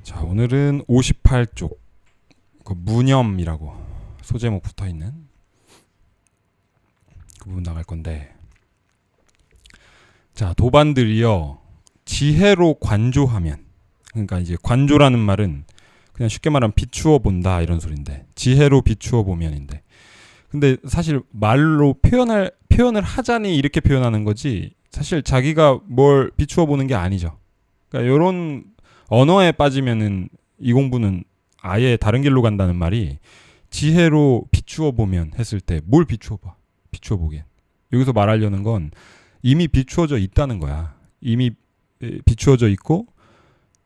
자, 오늘은 58쪽 그 무념이라고 소제목 붙어있는 그 부분 나갈 건데, 자, 도반들이요 지혜로 관조하면, 그러니까 이제 관조라는 말은 그냥 쉽게 말하면 비추어 본다 이런 소린데, 지혜로 비추어 보면인데, 근데 사실 말로 표현을 하자니 이렇게 표현하는 거지 사실 자기가 뭘 비추어 보는 게 아니죠. 그러니까 이런 언어에 빠지면은 이 공부는 아예 다른 길로 간다는 말이, 지혜로 비추어 보면 했을 때 뭘 비추어 봐? 비추어 보게. 여기서 말하려는 건 이미 비추어져 있다는 거야. 이미 비추어져 있고,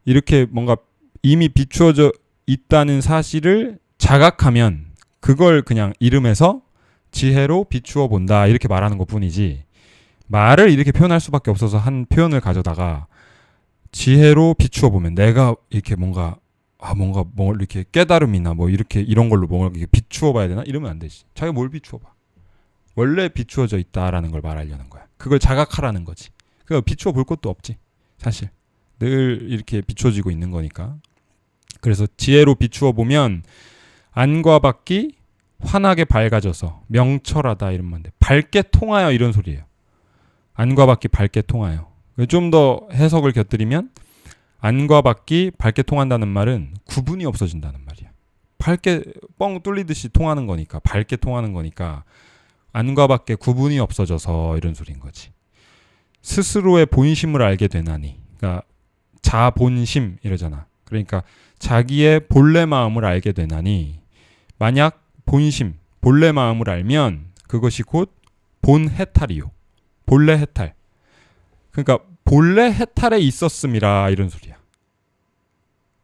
이렇게 뭔가 이미 비추어져 있다는 사실을 자각하면 그걸 그냥 이름해서 지혜로 비추어 본다 이렇게 말하는 것 뿐이지, 말을 이렇게 표현할 수밖에 없어서 한 표현을 가져다가 지혜로 비추어 보면 내가 이렇게 뭔가 이렇게 깨달음이나 뭐 이렇게 이런 걸로 뭔가 이렇게 비추어 봐야 되나 이러면 안 되지. 자기가 뭘 비추어 봐? 원래 비추어져 있다라는 걸 말하려는 거야. 그걸 자각하라는 거지. 그러니까 비추어 볼 것도 없지. 사실 늘 이렇게 비추어지고 있는 거니까. 그래서 지혜로 비추어 보면 안과 밖이 환하게 밝아져서 명철하다 이런 말인데, 밝게 통하여 이런 소리예요. 안과 밖이 밝게 통하여. 좀 더 해석을 곁들이면 안과 밖이 밝게 통한다는 말은 구분이 없어진다는 말이야. 밝게 뻥 뚫리듯이 통하는 거니까, 밝게 통하는 거니까 안과 밖에 구분이 없어져서 이런 소리인 거지. 스스로의 본심을 알게 되나니, 그러니까 자본심 이러잖아. 그러니까 자기의 본래 마음을 알게 되나니, 만약 본심, 본래 마음을 알면 그것이 곧 본해탈이요. 본래 해탈. 그러니까 본래 해탈에 있었음이라 이런 소리야.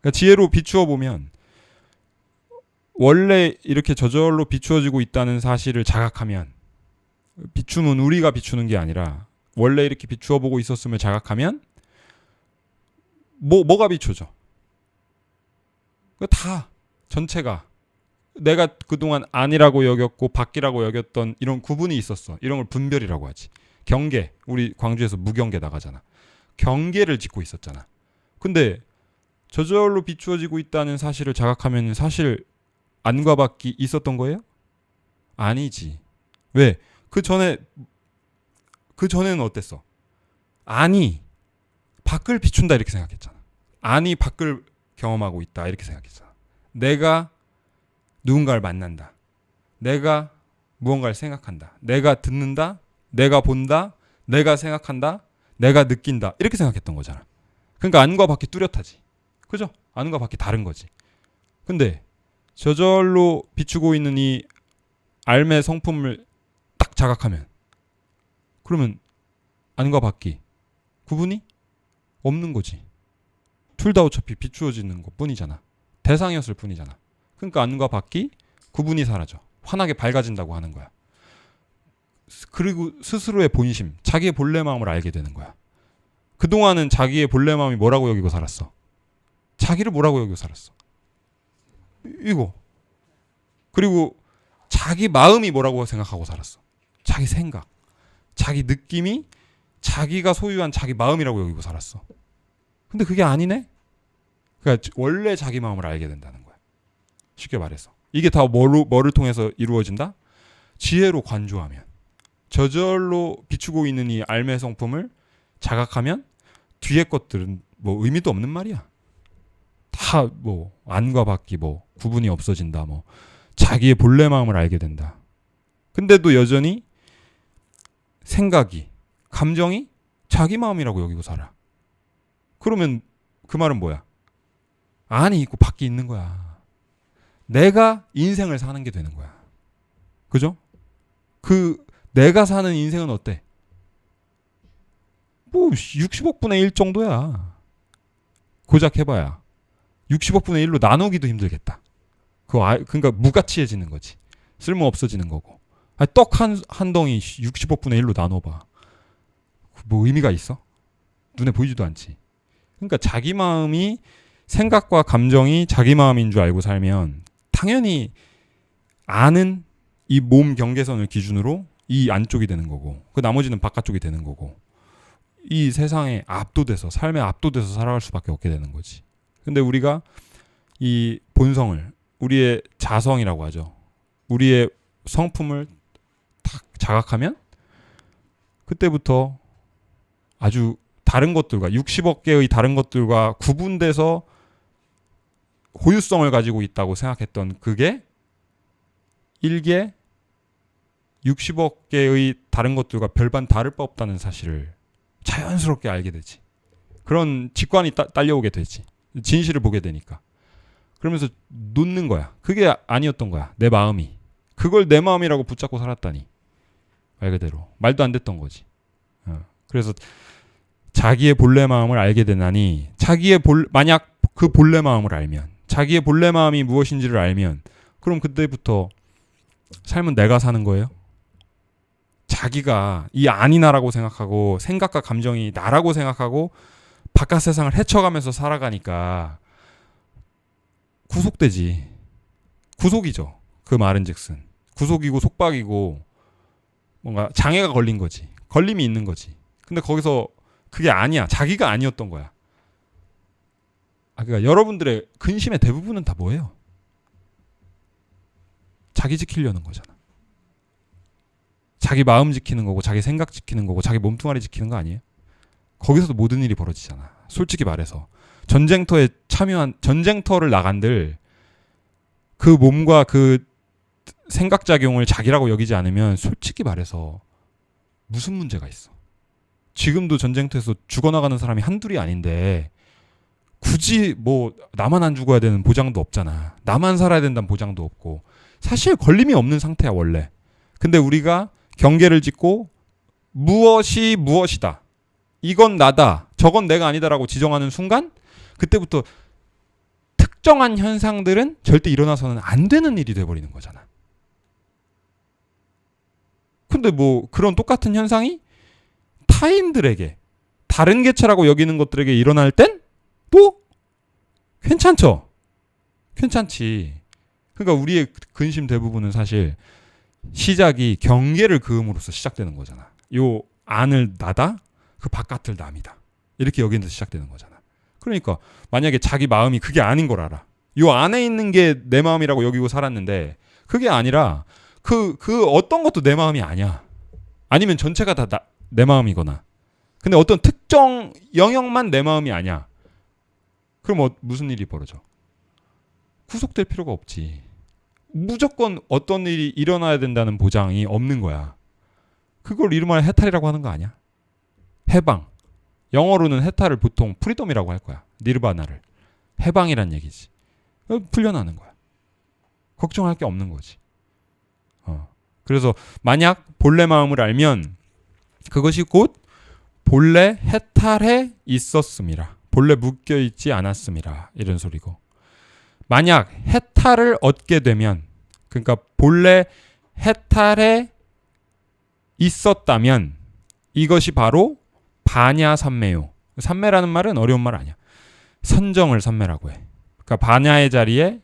그러니까 지혜로 비추어 보면 원래 이렇게 저절로 비추어지고 있다는 사실을 자각하면, 비춤은 우리가 비추는 게 아니라 원래 이렇게 비추어 보고 있었음을 자각하면 뭐가 비춰져? 다 전체가 내가 그동안 안이라고 여겼고 밖이라고 여겼던 이런 구분이 있었어. 이런 걸 분별이라고 하지. 경계. 우리 광주에서 무경계 나가잖아. 경계를 짓고 있었잖아. 근데 저절로 비추어지고 있다는 사실을 자각하면 사실 안과 밖이 있었던 거예요? 아니지. 왜? 그 전에는 어땠어? 안이 밖을 비춘다 이렇게 생각했잖아. 안이 밖을 경험하고 있다 이렇게 생각했잖아. 내가 누군가를 만난다. 내가 무언가를 생각한다. 내가 듣는다. 내가 본다. 내가 생각한다. 내가 느낀다. 이렇게 생각했던 거잖아. 그러니까 안과 밖이 뚜렷하지. 그죠? 안과 밖이 다른 거지. 근데 저절로 비추고 있는 이 알매 성품을 딱 자각하면, 그러면 안과 밖이 구분이 없는 거지. 둘 다 어차피 비추어지는 것 뿐이잖아. 대상이었을 뿐이잖아. 그러니까 안과 밖이 구분이 사라져. 환하게 밝아진다고 하는 거야. 그리고 스스로의 본심, 자기의 본래 마음을 알게 되는 거야. 그동안은 자기의 본래 마음이 뭐라고 여기고 살았어? 자기를 뭐라고 여기고 살았어? 이거. 그리고 자기 마음이 뭐라고 생각하고 살았어? 자기 생각, 자기 느낌이 자기가 소유한 자기 마음이라고 여기고 살았어. 근데 그게 아니네? 그러니까 원래 자기 마음을 알게 된다는 거야. 쉽게 말해서. 이게 다 뭐를 통해서 이루어진다? 지혜로 관조하면. 저절로 비추고 있는 이 알매 성품을 자각하면 뒤에 것들은 뭐 의미도 없는 말이야. 다 뭐 안과 밖이 뭐 구분이 없어진다, 뭐 자기의 본래 마음을 알게 된다. 근데도 여전히 생각이, 감정이 자기 마음이라고 여기고 살아. 그러면 그 말은 뭐야? 안이 있고 밖이 있는 거야. 내가 인생을 사는 게 되는 거야. 그죠? 그 내가 사는 인생은 어때? 뭐 60억 분의 1 정도야. 고작 해봐야 60억 분의 1로 나누기도 힘들겠다. 그러니까 무가치해지는 거지. 쓸모 없어지는 거고. 떡 한 덩이 60억 분의 1로 나눠봐. 뭐 의미가 있어? 눈에 보이지도 않지. 그러니까 자기 마음이, 생각과 감정이 자기 마음인 줄 알고 살면 당연히 아는 이 몸 경계선을 기준으로 이 안쪽이 되는 거고, 그 나머지는 바깥쪽이 되는 거고, 이 세상에 압도돼서, 삶에 압도돼서 살아갈 수밖에 없게 되는 거지. 근데 우리가 이 본성을, 우리의 자성이라고 하죠. 우리의 성품을 탁 자각하면 그때부터 아주 다른 것들과 60억 개의 다른 것들과 구분돼서 고유성을 가지고 있다고 생각했던 그게 일개 60억 개의 다른 것들과 별반 다를 바 없다는 사실을 자연스럽게 알게 되지. 그런 직관이 딸려오게 되지. 진실을 보게 되니까. 그러면서 놓는 거야. 그게 아니었던 거야. 내 마음이. 그걸 내 마음이라고 붙잡고 살았다니. 말 그대로. 말도 안 됐던 거지. 그래서 자기의 본래 마음을 알게 되나니, 만약 그 본래 마음을 알면, 자기의 본래 마음이 무엇인지를 알면, 그럼 그때부터 삶은 내가 사는 거예요. 자기가 이 아니 나라고 생각하고 생각과 감정이 나라고 생각하고 바깥 세상을 헤쳐가면서 살아가니까 구속되지. 구속이죠. 그 말은즉슨 구속이고 속박이고 뭔가 장애가 걸린 거지. 걸림이 있는 거지. 근데 거기서 그게 아니야. 자기가 아니었던 거야. 그러니까 여러분들의 근심의 대부분은 다 뭐예요? 자기 지키려는 거잖아. 자기 마음 지키는 거고, 자기 생각 지키는 거고, 자기 몸뚱아리 지키는 거 아니에요? 거기서도 모든 일이 벌어지잖아. 솔직히 말해서 전쟁터를 나간들 그 몸과 그 생각작용을 자기라고 여기지 않으면 솔직히 말해서 무슨 문제가 있어? 지금도 전쟁터에서 죽어나가는 사람이 한둘이 아닌데 굳이 뭐 나만 안 죽어야 되는 보장도 없잖아. 나만 살아야 된다는 보장도 없고 사실 걸림이 없는 상태야 원래. 근데 우리가 경계를 짓고 무엇이 무엇이다. 이건 나다. 저건 내가 아니다라고 지정하는 순간 그때부터 특정한 현상들은 절대 일어나서는 안 되는 일이 돼버리는 거잖아. 근데 뭐 그런 똑같은 현상이 타인들에게 다른 개체라고 여기는 것들에게 일어날 땐 또 괜찮죠. 괜찮지. 그러니까 우리의 근심 대부분은 사실 시작이 경계를 그음으로써 시작되는 거잖아. 요 안을 나다, 그 바깥을 남이다. 이렇게 여기는 데서 시작되는 거잖아. 그러니까 만약에 자기 마음이 그게 아닌 걸 알아. 요 안에 있는 게 내 마음이라고 여기고 살았는데 그게 아니라 그 어떤 것도 내 마음이 아니야. 아니면 전체가 다 내 마음이거나. 근데 어떤 특정 영역만 내 마음이 아니야. 그럼 무슨 일이 벌어져? 구속될 필요가 없지. 무조건 어떤 일이 일어나야 된다는 보장이 없는 거야. 그걸 이름하여 해탈이라고 하는 거 아니야? 해방. 영어로는 해탈을 보통 프리덤이라고 할 거야. 니르바나를. 해방이란 얘기지. 풀려나는 거야. 걱정할 게 없는 거지. 그래서 만약 본래 마음을 알면 그것이 곧 본래 해탈해 있었음이라. 본래 묶여있지 않았음이라. 이런 소리고. 만약 해탈을 얻게 되면 그러니까 본래 해탈에 있었다면 이것이 바로 반야삼매요. 삼매라는 말은 어려운 말 아니야. 선정을 삼매라고 해. 그러니까 반야의 자리에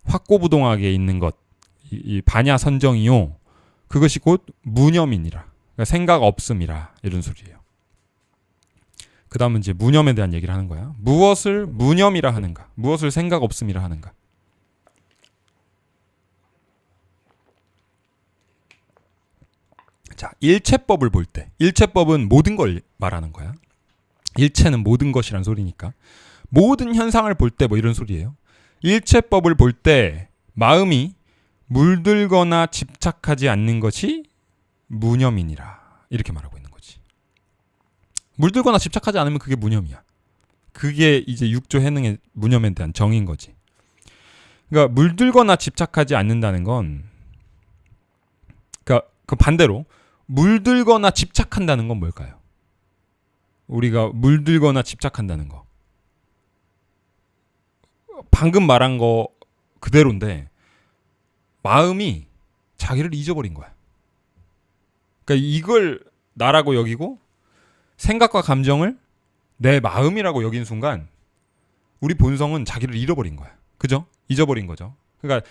확고부동하게 있는 것. 이 반야 선정이요. 그것이 곧 무념이니라. 그러니까 생각 없음이라. 이런 소리예요. 그 다음은 이제 무념에 대한 얘기를 하는 거야. 무엇을 무념이라 하는가? 무엇을 생각 없음이라 하는가? 자, 일체법을 볼 때, 일체법은 모든 걸 말하는 거야. 일체는 모든 것이란 소리니까. 모든 현상을 볼 때 뭐 이런 소리예요. 일체법을 볼 때 마음이 물들거나 집착하지 않는 것이 무념이니라. 이렇게 말하고 있는 거지. 물들거나 집착하지 않으면 그게 무념이야. 그게 이제 육조 해능의 무념에 대한 정의인 거지. 그러니까 물들거나 집착하지 않는다는 건 그러니까 그 반대로 물들거나 집착한다는 건 뭘까요? 우리가 물들거나 집착한다는 거. 방금 말한 거 그대로인데 마음이 자기를 잊어버린 거야. 그러니까 이걸 나라고 여기고 생각과 감정을 내 마음이라고 여긴 순간 우리 본성은 자기를 잃어버린 거야. 그죠? 잊어버린 거죠. 그러니까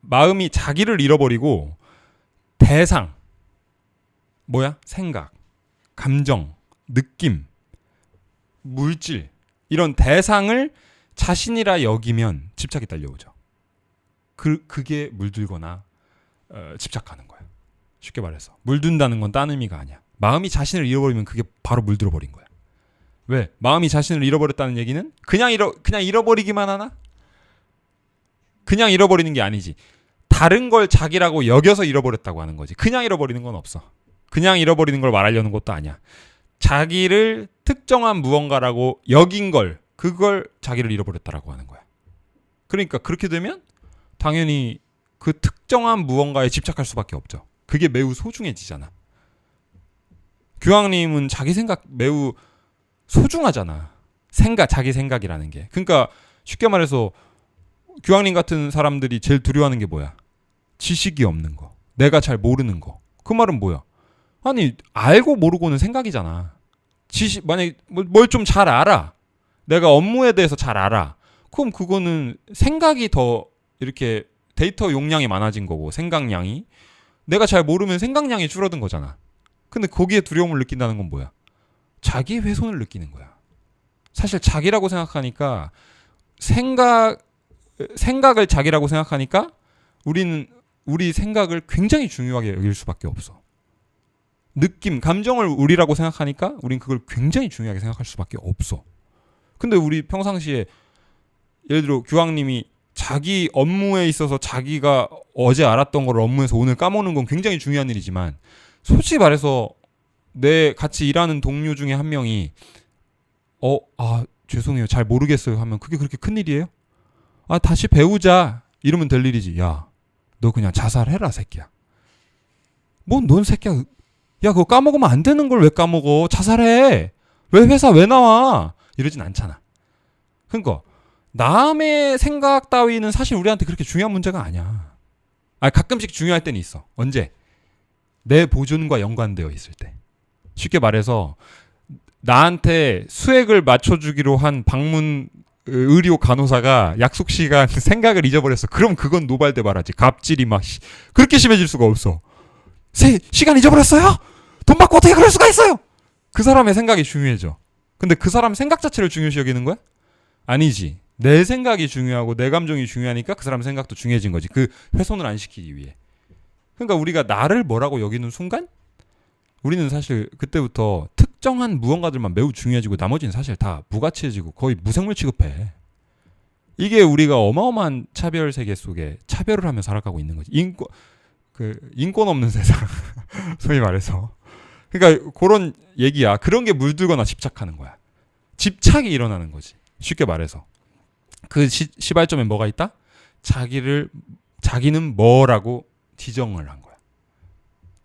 마음이 자기를 잃어버리고 대상 뭐야? 생각, 감정, 느낌, 물질 이런 대상을 자신이라 여기면 집착이 딸려오죠. 그게 물들거나 집착하는 거야. 쉽게 말해서 물든다는 건 딴 의미가 아니야. 마음이 자신을 잃어버리면 그게 바로 물들어 버린 거야. 왜? 마음이 자신을 잃어버렸다는 얘기는 그냥 잃어버리기만 하나? 그냥 잃어버리는 게 아니지. 다른 걸 자기라고 여겨서 잃어버렸다고 하는 거지. 그냥 잃어버리는 건 없어. 그냥 잃어버리는 걸 말하려는 것도 아니야. 자기를 특정한 무언가라고 여긴 걸, 그걸 자기를 잃어버렸다라고 하는 거야. 그러니까 그렇게 되면 당연히 그 특정한 무언가에 집착할 수밖에 없죠. 그게 매우 소중해지잖아. 규황님은 자기 생각 매우 소중하잖아. 자기 생각이라는 게. 그러니까 쉽게 말해서 규황님 같은 사람들이 제일 두려워하는 게 뭐야? 지식이 없는 거. 내가 잘 모르는 거. 그 말은 뭐야? 아니, 알고 모르고는 생각이잖아. 만약에 뭘 좀 잘 알아. 내가 업무에 대해서 잘 알아. 그럼 그거는 생각이 더 이렇게 데이터 용량이 많아진 거고, 생각량이. 내가 잘 모르면 생각량이 줄어든 거잖아. 근데 거기에 두려움을 느낀다는 건 뭐야? 자기의 훼손을 느끼는 거야. 사실 자기라고 생각하니까 생각을 자기라고 생각하니까 우리는 우리 생각을 굉장히 중요하게 여길 수밖에 없어. 느낌, 감정을 우리라고 생각하니까 우린 그걸 굉장히 중요하게 생각할 수밖에 없어. 근데 우리 평상시에 예를 들어 규황님이 자기 업무에 있어서 자기가 어제 알았던 걸 업무에서 오늘 까먹는 건 굉장히 중요한 일이지만 솔직히 말해서 내 같이 일하는 동료 중에 한 명이 죄송해요. 잘 모르겠어요 하면 그게 그렇게 큰일이에요? 다시 배우자 이러면 될 일이지. 야, 너 그냥 자살해라 새끼야. 넌 새끼야. 야, 그거 까먹으면 안 되는 걸 왜 까먹어? 자살해. 왜 회사 왜 나와? 이러진 않잖아. 그러니까 남의 생각 따위는 사실 우리한테 그렇게 중요한 문제가 아니야. 가끔씩 중요할 때는 있어. 언제? 내 보존과 연관되어 있을 때. 쉽게 말해서 나한테 수액을 맞춰주기로 한 방문 의료 간호사가 약속 시간 생각을 잊어버렸어. 그럼 그건 노발대발하지. 갑질이 막 그렇게 심해질 수가 없어. 시간 잊어버렸어요? 돈 받고 어떻게 그럴 수가 있어요? 그 사람의 생각이 중요해져. 근데 그 사람 생각 자체를 중요시 여기는 거야? 아니지. 내 생각이 중요하고 내 감정이 중요하니까 그 사람 생각도 중요해진 거지. 그 훼손을 안 시키기 위해. 그러니까 우리가 나를 뭐라고 여기는 순간 우리는 사실 그때부터 특정한 무언가들만 매우 중요해지고 나머지는 사실 다 무가치해지고 거의 무생물 취급해. 이게 우리가 어마어마한 차별 세계 속에 차별을 하며 살아가고 있는 거지. 인권 없는 세상. 소위 말해서. 그러니까 그런 얘기야. 그런 게 물들거나 집착하는 거야. 집착이 일어나는 거지. 쉽게 말해서. 그 시발점에 뭐가 있다? 자기는 뭐라고 지정을 한 거야.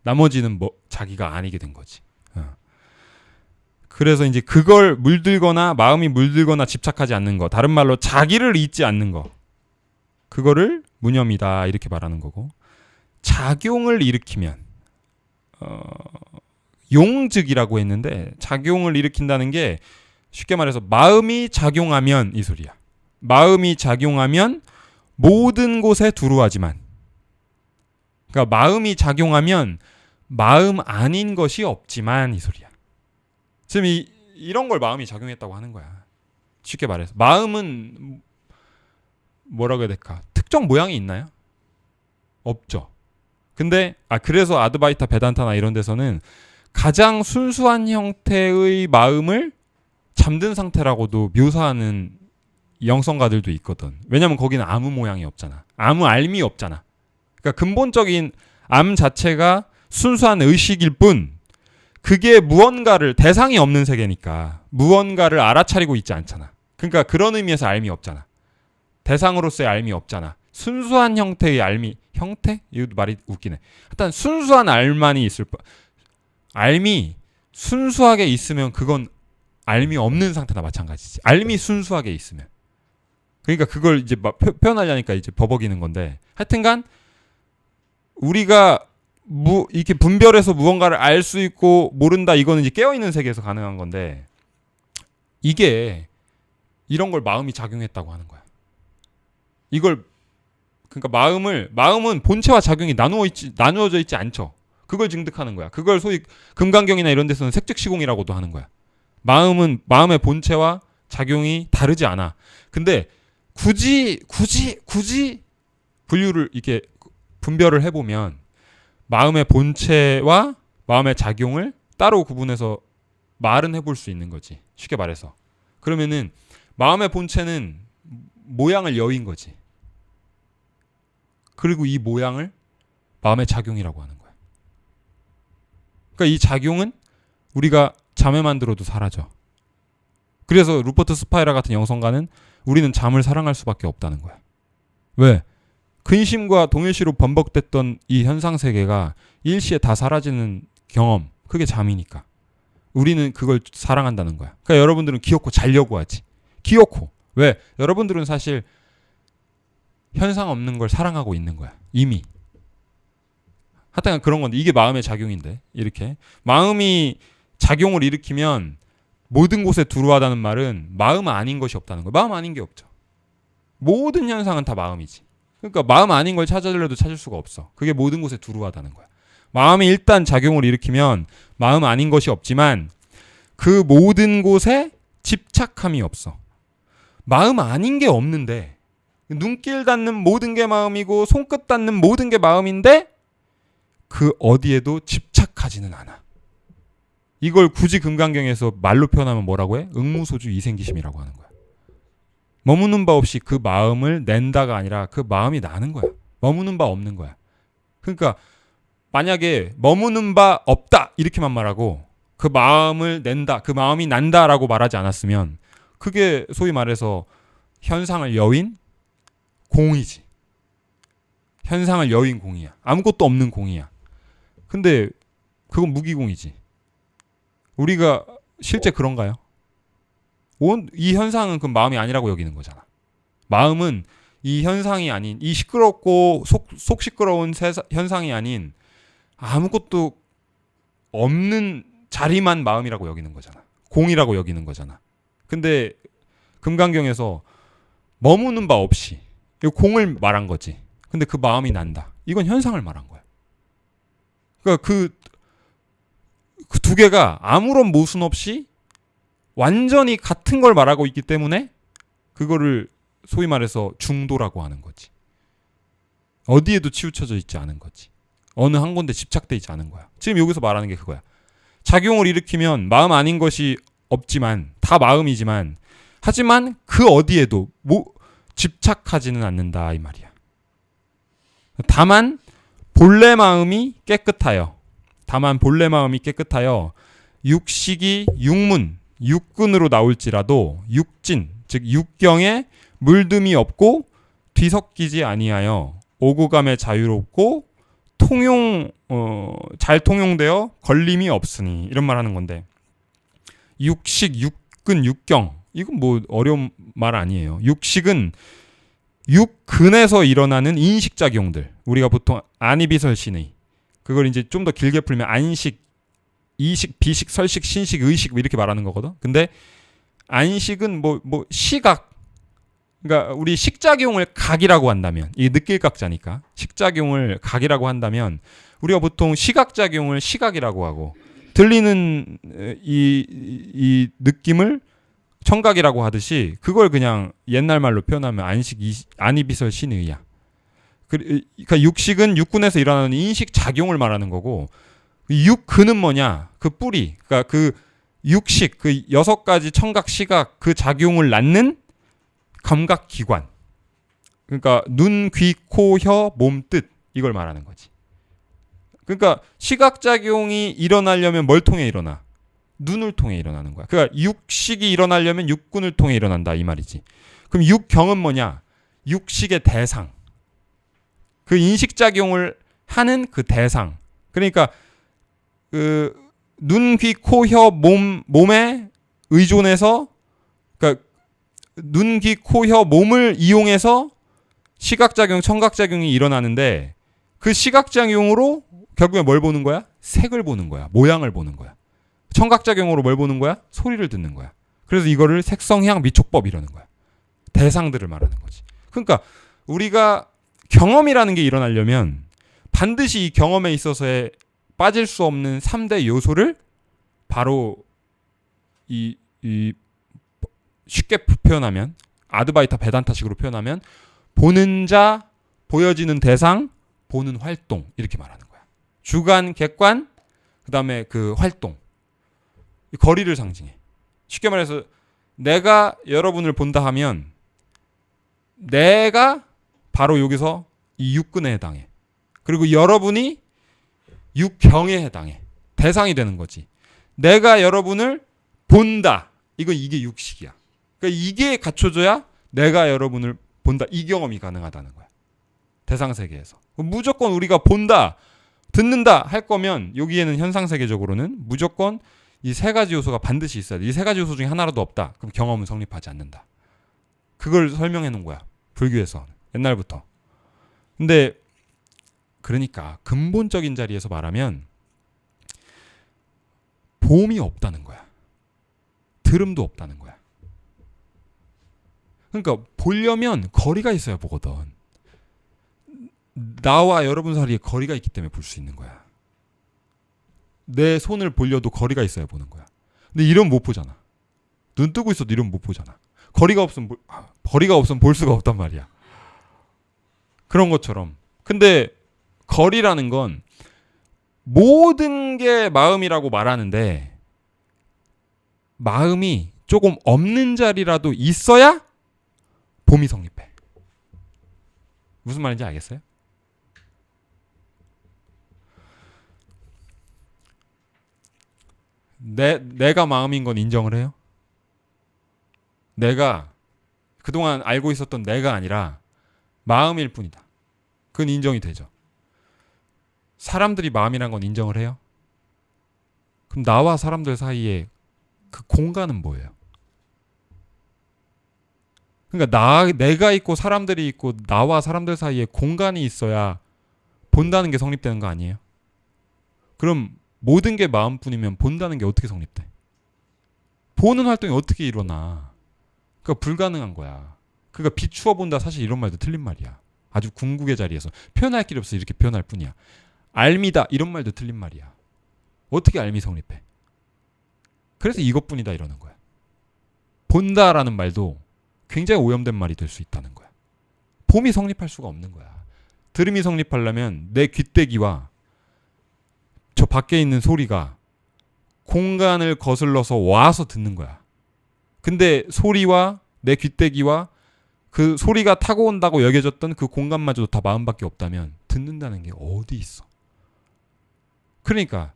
나머지는 자기가 아니게 된 거지. 그래서 이제 그걸 마음이 물들거나 집착하지 않는 거. 다른 말로 자기를 잊지 않는 거. 그거를 무념이다. 이렇게 말하는 거고. 작용을 일으키면 용즉이라고 했는데 작용을 일으킨다는 게 쉽게 말해서 마음이 작용하면 이 소리야. 마음이 작용하면 모든 곳에 두루하지만 그러니까 마음이 작용하면 마음 아닌 것이 없지만 이 소리야. 지금 이런 걸 마음이 작용했다고 하는 거야. 쉽게 말해서 마음은 뭐라고 해야 될까? 특정 모양이 있나요? 없죠. 근데 그래서 아드바이타 베단타나 이런 데서는 가장 순수한 형태의 마음을 잠든 상태라고도 묘사하는 영성가들도 있거든. 왜냐면 거기는 아무 모양이 없잖아. 아무 알미 없잖아. 그러니까 근본적인 암 자체가 순수한 의식일 뿐 그게 무언가를 대상이 없는 세계니까 무언가를 알아차리고 있지 않잖아. 그러니까 그런 의미에서 알미 없잖아. 대상으로서의 알미 없잖아. 순수한 형태의 알미 형태? 이것도 말이 웃기네. 일단 순수한 알만이 있을 뿐 알미 순수하게 있으면 그건 알미 없는 상태나 마찬가지지. 알미 순수하게 있으면. 그러니까 그걸 이제 표현하려니까 이제 버벅이는 건데 하여튼간 우리가 이렇게 분별해서 무언가를 알 수 있고 모른다 이거는 이제 깨어있는 세계에서 가능한 건데 이게 이런 걸 마음이 작용했다고 하는 거야. 이걸 그러니까 마음은 본체와 작용이 나누어져 있지 않죠. 그걸 증득하는 거야. 그걸 소위 금강경이나 이런 데서는 색즉시공이라고도 하는 거야. 마음의 본체와 작용이 다르지 않아. 근데 굳이 분류를 이렇게 분별을 해보면 마음의 본체와 마음의 작용을 따로 구분해서 말은 해볼 수 있는 거지. 쉽게 말해서. 그러면은 마음의 본체는 모양을 여인 거지. 그리고 이 모양을 마음의 작용이라고 하는 거야. 그러니까 이 작용은 우리가 잠에만 들어도 사라져. 그래서 루퍼트 스파이라 같은 영성가는 우리는 잠을 사랑할 수밖에 없다는 거야. 왜? 근심과 동일시로 번복됐던 이 현상 세계가 일시에 다 사라지는 경험, 그게 잠이니까. 우리는 그걸 사랑한다는 거야. 그러니까 여러분들은 기어코 자려고 하지. 기어코. 왜? 여러분들은 사실 현상 없는 걸 사랑하고 있는 거야. 이미. 하여튼 그런 건데 이게 마음의 작용인데 이렇게. 마음이 작용을 일으키면 모든 곳에 두루하다는 말은 마음 아닌 것이 없다는 거야. 마음 아닌 게 없죠. 모든 현상은 다 마음이지. 그러니까 마음 아닌 걸 찾으려도 찾을 수가 없어. 그게 모든 곳에 두루하다는 거야. 마음이 일단 작용을 일으키면 마음 아닌 것이 없지만 그 모든 곳에 집착함이 없어. 마음 아닌 게 없는데 눈길 닿는 모든 게 마음이고 손끝 닿는 모든 게 마음인데 그 어디에도 집착하지는 않아. 이걸 굳이 금강경에서 말로 표현하면 뭐라고 해? 응무소주 이생기심이라고 하는 거야. 머무는 바 없이 그 마음을 낸다가 아니라 그 마음이 나는 거야. 머무는 바 없는 거야. 그러니까 만약에 머무는 바 없다 이렇게만 말하고 그 마음을 낸다, 그 마음이 난다라고 말하지 않았으면 그게 소위 말해서 현상을 여인 공이지. 현상을 여인 공이야. 아무것도 없는 공이야. 근데 그건 무기공이지. 우리가 실제 그런가요? 이 현상은 그 마음이 아니라고 여기는 거잖아. 마음은 이 현상이 아닌, 이 시끄럽고 속 시끄러운 현상이 아닌 아무것도 없는 자리만 마음이라고 여기는 거잖아. 공이라고 여기는 거잖아. 근데 금강경에서 머무는 바 없이 공을 말한 거지. 근데 그 마음이 난다. 이건 현상을 말한 거야. 그러니까 그 두 개가 아무런 모순 없이 완전히 같은 걸 말하고 있기 때문에 그거를 소위 말해서 중도라고 하는 거지. 어디에도 치우쳐져 있지 않은 거지. 어느 한 군데 집착돼 있지 않은 거야. 지금 여기서 말하는 게 그거야. 작용을 일으키면 마음 아닌 것이 없지만 다 마음이지만 하지만 그 어디에도 집착하지는 않는다 이 말이야. 다만 본래 마음이 깨끗하여 육식이 육문 육근으로 나올지라도 육진 즉 육경에 물듦이 없고 뒤섞이지 아니하여 오구감에 자유롭고 잘 통용되어 걸림이 없으니 이런 말 하는 건데 육식 육근 육경 이건 뭐 어려운 말 아니에요. 육식은 육근에서 일어나는 인식작용들 우리가 보통 안이비설신의 그걸 이제 좀 더 길게 풀면 안식 이식, 비식, 설식, 신식, 의식 이렇게 말하는 거거든. 근데 안식은 뭐 시각 그러니까 우리 식작용을 각이라고 한다면 이게 느낄각자니까 식작용을 각이라고 한다면 우리가 보통 시각작용을 시각이라고 하고 들리는 이 느낌을 청각이라고 하듯이 그걸 그냥 옛날 말로 표현하면 안이비설 신의야. 그러니까 육식은 육군에서 일어나는 인식작용을 말하는 거고 육근은 뭐냐? 그 뿌리. 그러니까 그 육식, 그 6가지 청각, 시각 그 작용을 낳는 감각기관. 그러니까 눈, 귀, 코, 혀, 몸, 뜻 이걸 말하는 거지. 그러니까 시각작용이 일어나려면 뭘 통해 일어나? 눈을 통해 일어나는 거야. 그러니까 육식이 일어나려면 육군을 통해 일어난다 이 말이지. 그럼 육경은 뭐냐? 육식의 대상. 그 인식작용을 하는 그 대상. 그러니까 그 눈, 귀, 코, 혀, 몸에 의존해서 그러니까 눈, 귀, 코, 혀, 몸을 이용해서 시각작용, 청각작용이 일어나는데 그 시각작용으로 결국에 뭘 보는 거야? 색을 보는 거야. 모양을 보는 거야. 청각작용으로 뭘 보는 거야? 소리를 듣는 거야. 그래서 이거를 색성향 미촉법 이라는 거야. 대상들을 말하는 거지. 그러니까 우리가 경험이라는 게 일어나려면 반드시 이 경험에 있어서의 빠질 수 없는 3대 요소를 바로 이 쉽게 표현하면 아드바이타 베단타식으로 표현하면 보는 자, 보여지는 대상, 보는 활동 이렇게 말하는 거야. 주관, 객관, 그다음에 그 활동. 거리를 상징해. 쉽게 말해서 내가 여러분을 본다 하면 내가 바로 여기서 이 육근에 해당해. 그리고 여러분이 육경에 해당해. 대상이 되는 거지. 내가 여러분을 본다. 이게 육식이야. 그러니까 이게 갖춰져야 내가 여러분을 본다. 이 경험이 가능하다는 거야. 대상 세계에서. 무조건 우리가 본다, 듣는다 할 거면 여기에는 현상 세계적으로는 무조건 이 세 가지 요소가 반드시 있어야 돼. 이 세 가지 요소 중에 하나라도 없다. 그럼 경험은 성립하지 않는다. 그걸 설명해 놓은 거야. 불교에서. 옛날부터. 근데 그러니까 근본적인 자리에서 말하면 봄이 없다는 거야. 들음도 없다는 거야. 그러니까 보려면 거리가 있어야 보거든. 나와 여러분 사이에 거리가 있기 때문에 볼 수 있는 거야. 내 손을 보려도 거리가 있어야 보는 거야. 근데 이러면 못 보잖아. 눈 뜨고 있어도 이러면 못 보잖아. 거리가 없으면 볼 수가 없단 말이야. 그런 것처럼. 근데 거리라는 건 모든 게 마음이라고 말하는데 마음이 조금 없는 자리라도 있어야 봄이 성립해. 무슨 말인지 알겠어요? 내가 마음인 건 인정을 해요? 내가 그동안 알고 있었던 내가 아니라 마음일 뿐이다. 그건 인정이 되죠. 사람들이 마음이란 건 인정을 해요? 그럼 나와 사람들 사이에 그 공간은 뭐예요? 그러니까 내가 있고 사람들이 있고 나와 사람들 사이에 공간이 있어야 본다는 게 성립되는 거 아니에요? 그럼 모든 게 마음뿐이면 본다는 게 어떻게 성립돼? 보는 활동이 어떻게 일어나? 그러니까 불가능한 거야. 그러니까 비추어 본다 사실 이런 말도 틀린 말이야. 아주 궁극의 자리에서 표현할 길이 없어 이렇게 표현할 뿐이야. 알미다 이런 말도 틀린 말이야. 어떻게 알미 성립해? 그래서 이것뿐이다 이러는 거야. 본다라는 말도 굉장히 오염된 말이 될 수 있다는 거야. 봄이 성립할 수가 없는 거야. 들음이 성립하려면 내 귀때기와 저 밖에 있는 소리가 공간을 거슬러서 와서 듣는 거야. 근데 소리와 내 귀때기와 그 소리가 타고 온다고 여겨졌던 그 공간마저도 다 마음밖에 없다면 듣는다는 게 어디 있어? 그러니까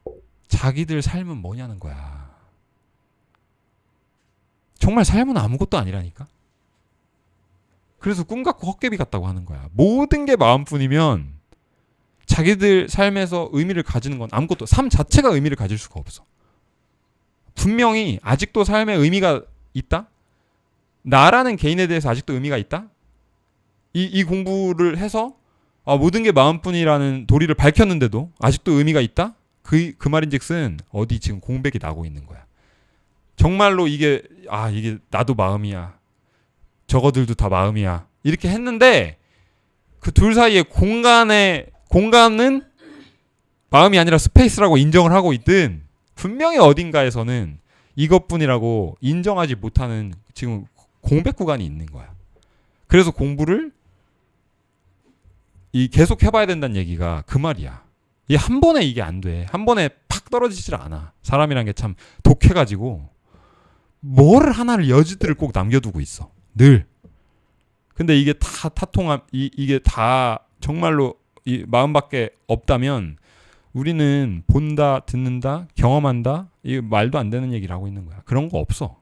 자기들 삶은 뭐냐는 거야. 정말 삶은 아무것도 아니라니까. 그래서 꿈 같고 헛개비 같다고 하는 거야. 모든 게 마음뿐이면 자기들 삶에서 의미를 가지는 건 아무것도, 삶 자체가 의미를 가질 수가 없어. 분명히 아직도 삶에 의미가 있다? 나라는 개인에 대해서 아직도 의미가 있다? 이 공부를 해서 모든 게 마음뿐이라는 도리를 밝혔는데도 아직도 의미가 있다? 그 말인즉슨 어디 지금 공백이 나고 있는 거야. 정말로 이게 나도 마음이야. 저거들도 다 마음이야. 이렇게 했는데 그 둘 사이의 공간은 마음이 아니라 스페이스라고 인정을 하고 있든 분명히 어딘가에서는 이것뿐이라고 인정하지 못하는 지금 공백 구간이 있는 거야. 그래서 공부를 계속 해봐야 된다는 얘기가 그 말이야. 한 번에 이게 안 돼. 한 번에 팍 떨어지질 않아. 사람이란 게 참 독해가지고 뭘 하나를 여지들을 꼭 남겨두고 있어. 늘. 근데 이게 다 이게 다 정말로 이 마음밖에 없다면 우리는 본다, 듣는다, 경험한다 이 말도 안 되는 얘기를 하고 있는 거야. 그런 거 없어.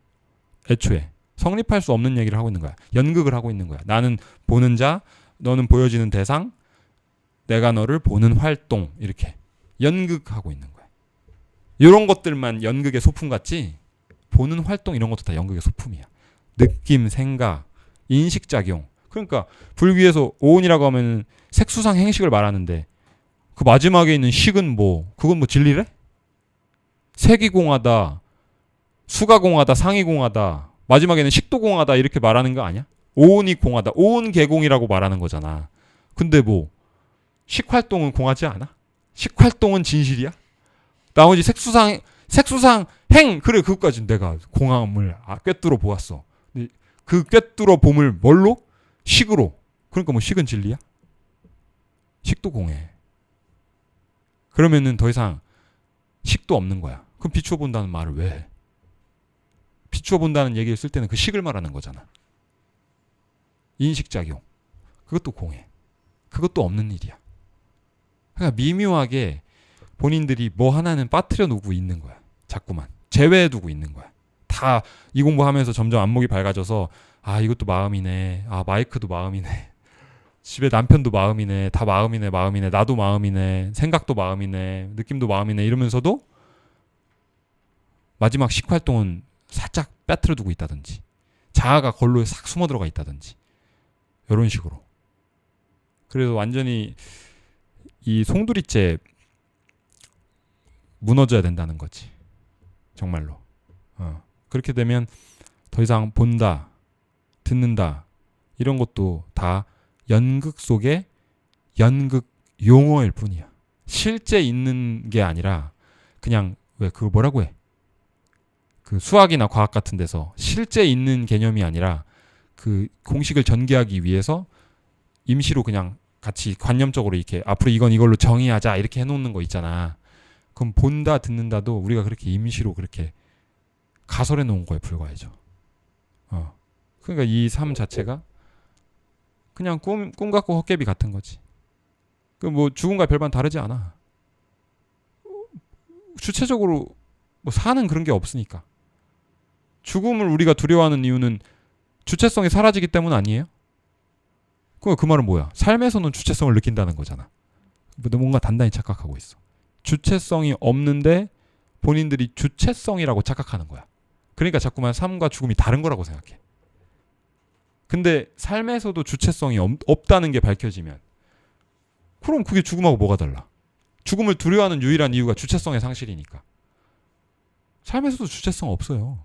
애초에 성립할 수 없는 얘기를 하고 있는 거야. 연극을 하고 있는 거야. 나는 보는 자, 너는 보여지는 대상, 내가 너를 보는 활동 이렇게 연극하고 있는 거야. 이런 것들만 연극의 소품 같지 보는 활동 이런 것도 다 연극의 소품이야. 느낌, 생각, 인식작용. 그러니까 불교에서 오온이라고 하면 색수상 행식을 말하는데 그 마지막에 있는 식은 그건 진리래? 색이 공하다, 수가 공하다, 상이 공하다, 마지막에는 식도 공하다 이렇게 말하는 거 아니야? 오온이 공하다, 오온 개공이라고 말하는 거잖아. 근데 식활동은 공하지 않아? 식활동은 진실이야? 나머지 색수상 행 그래 그것까지 내가 공함을 꿰뚫어 보았어. 그 꿰뚫어 봄을 뭘로? 식으로. 그러니까 뭐 식은 진리야? 식도 공해. 그러면은 더 이상 식도 없는 거야. 그럼 비추어 본다는 말을 왜 해? 비추어 본다는 얘기를 쓸 때는 그 식을 말하는 거잖아. 인식작용. 그것도 공해. 그것도 없는 일이야. 그러니까 미묘하게 본인들이 뭐 하나는 빠뜨려 놓고 있는 거야. 자꾸만. 제외해 두고 있는 거야. 다 이 공부하면서 점점 안목이 밝아져서 아 이것도 마음이네. 아 마이크도 마음이네. 집에 남편도 마음이네. 다 마음이네. 마음이네. 나도 마음이네. 생각도 마음이네. 느낌도 마음이네. 이러면서도 마지막 식활동은 살짝 빠뜨려 두고 있다든지 자아가 걸로 싹 숨어 들어가 있다든지 이런 식으로. 그래서 완전히 이 송두리째 무너져야 된다는 거지. 정말로. 그렇게 되면 더 이상 본다, 듣는다 이런 것도 다 연극 속의 연극 용어일 뿐이야. 실제 있는 게 아니라 그냥 왜 그거 뭐라고 해? 그 수학이나 과학 같은 데서 실제 있는 개념이 아니라 그 공식을 전개하기 위해서 임시로 그냥 같이 관념적으로 이렇게 앞으로 이건 이걸로 정의하자 이렇게 해놓는 거 있잖아. 그럼 본다 듣는다도 우리가 그렇게 임시로 그렇게 가설해 놓은 거에 불과해져. 그러니까 이 삶 자체가 그냥 꿈 같고 헛개비 같은 거지. 그 뭐 죽음과 별반 다르지 않아. 주체적으로 뭐 사는 그런 게 없으니까. 죽음을 우리가 두려워하는 이유는 주체성이 사라지기 때문 아니에요? 그 말은 뭐야? 삶에서는 주체성을 느낀다는 거잖아. 뭔가 단단히 착각하고 있어. 주체성이 없는데 본인들이 주체성이라고 착각하는 거야. 그러니까 자꾸만 삶과 죽음이 다른 거라고 생각해. 근데 삶에서도 주체성이 없다는 게 밝혀지면 그럼 그게 죽음하고 뭐가 달라? 죽음을 두려워하는 유일한 이유가 주체성의 상실이니까. 삶에서도 주체성 없어요.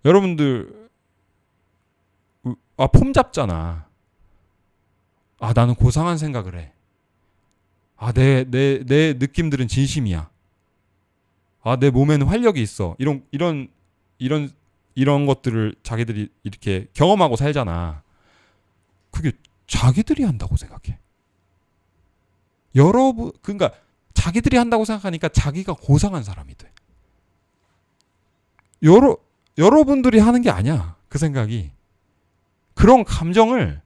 여러분들 폼 잡잖아. 나는 고상한 생각을 해. 내 느낌들은 진심이야. 내 몸에는 활력이 있어. 이런 것들을 자기들이 이렇게 경험하고 살잖아. 그게 자기들이 한다고 생각해. 그러니까 자기들이 한다고 생각하니까 자기가 고상한 사람이 돼. 여러분들이 하는 게 아니야. 그 생각이. 그런 감정을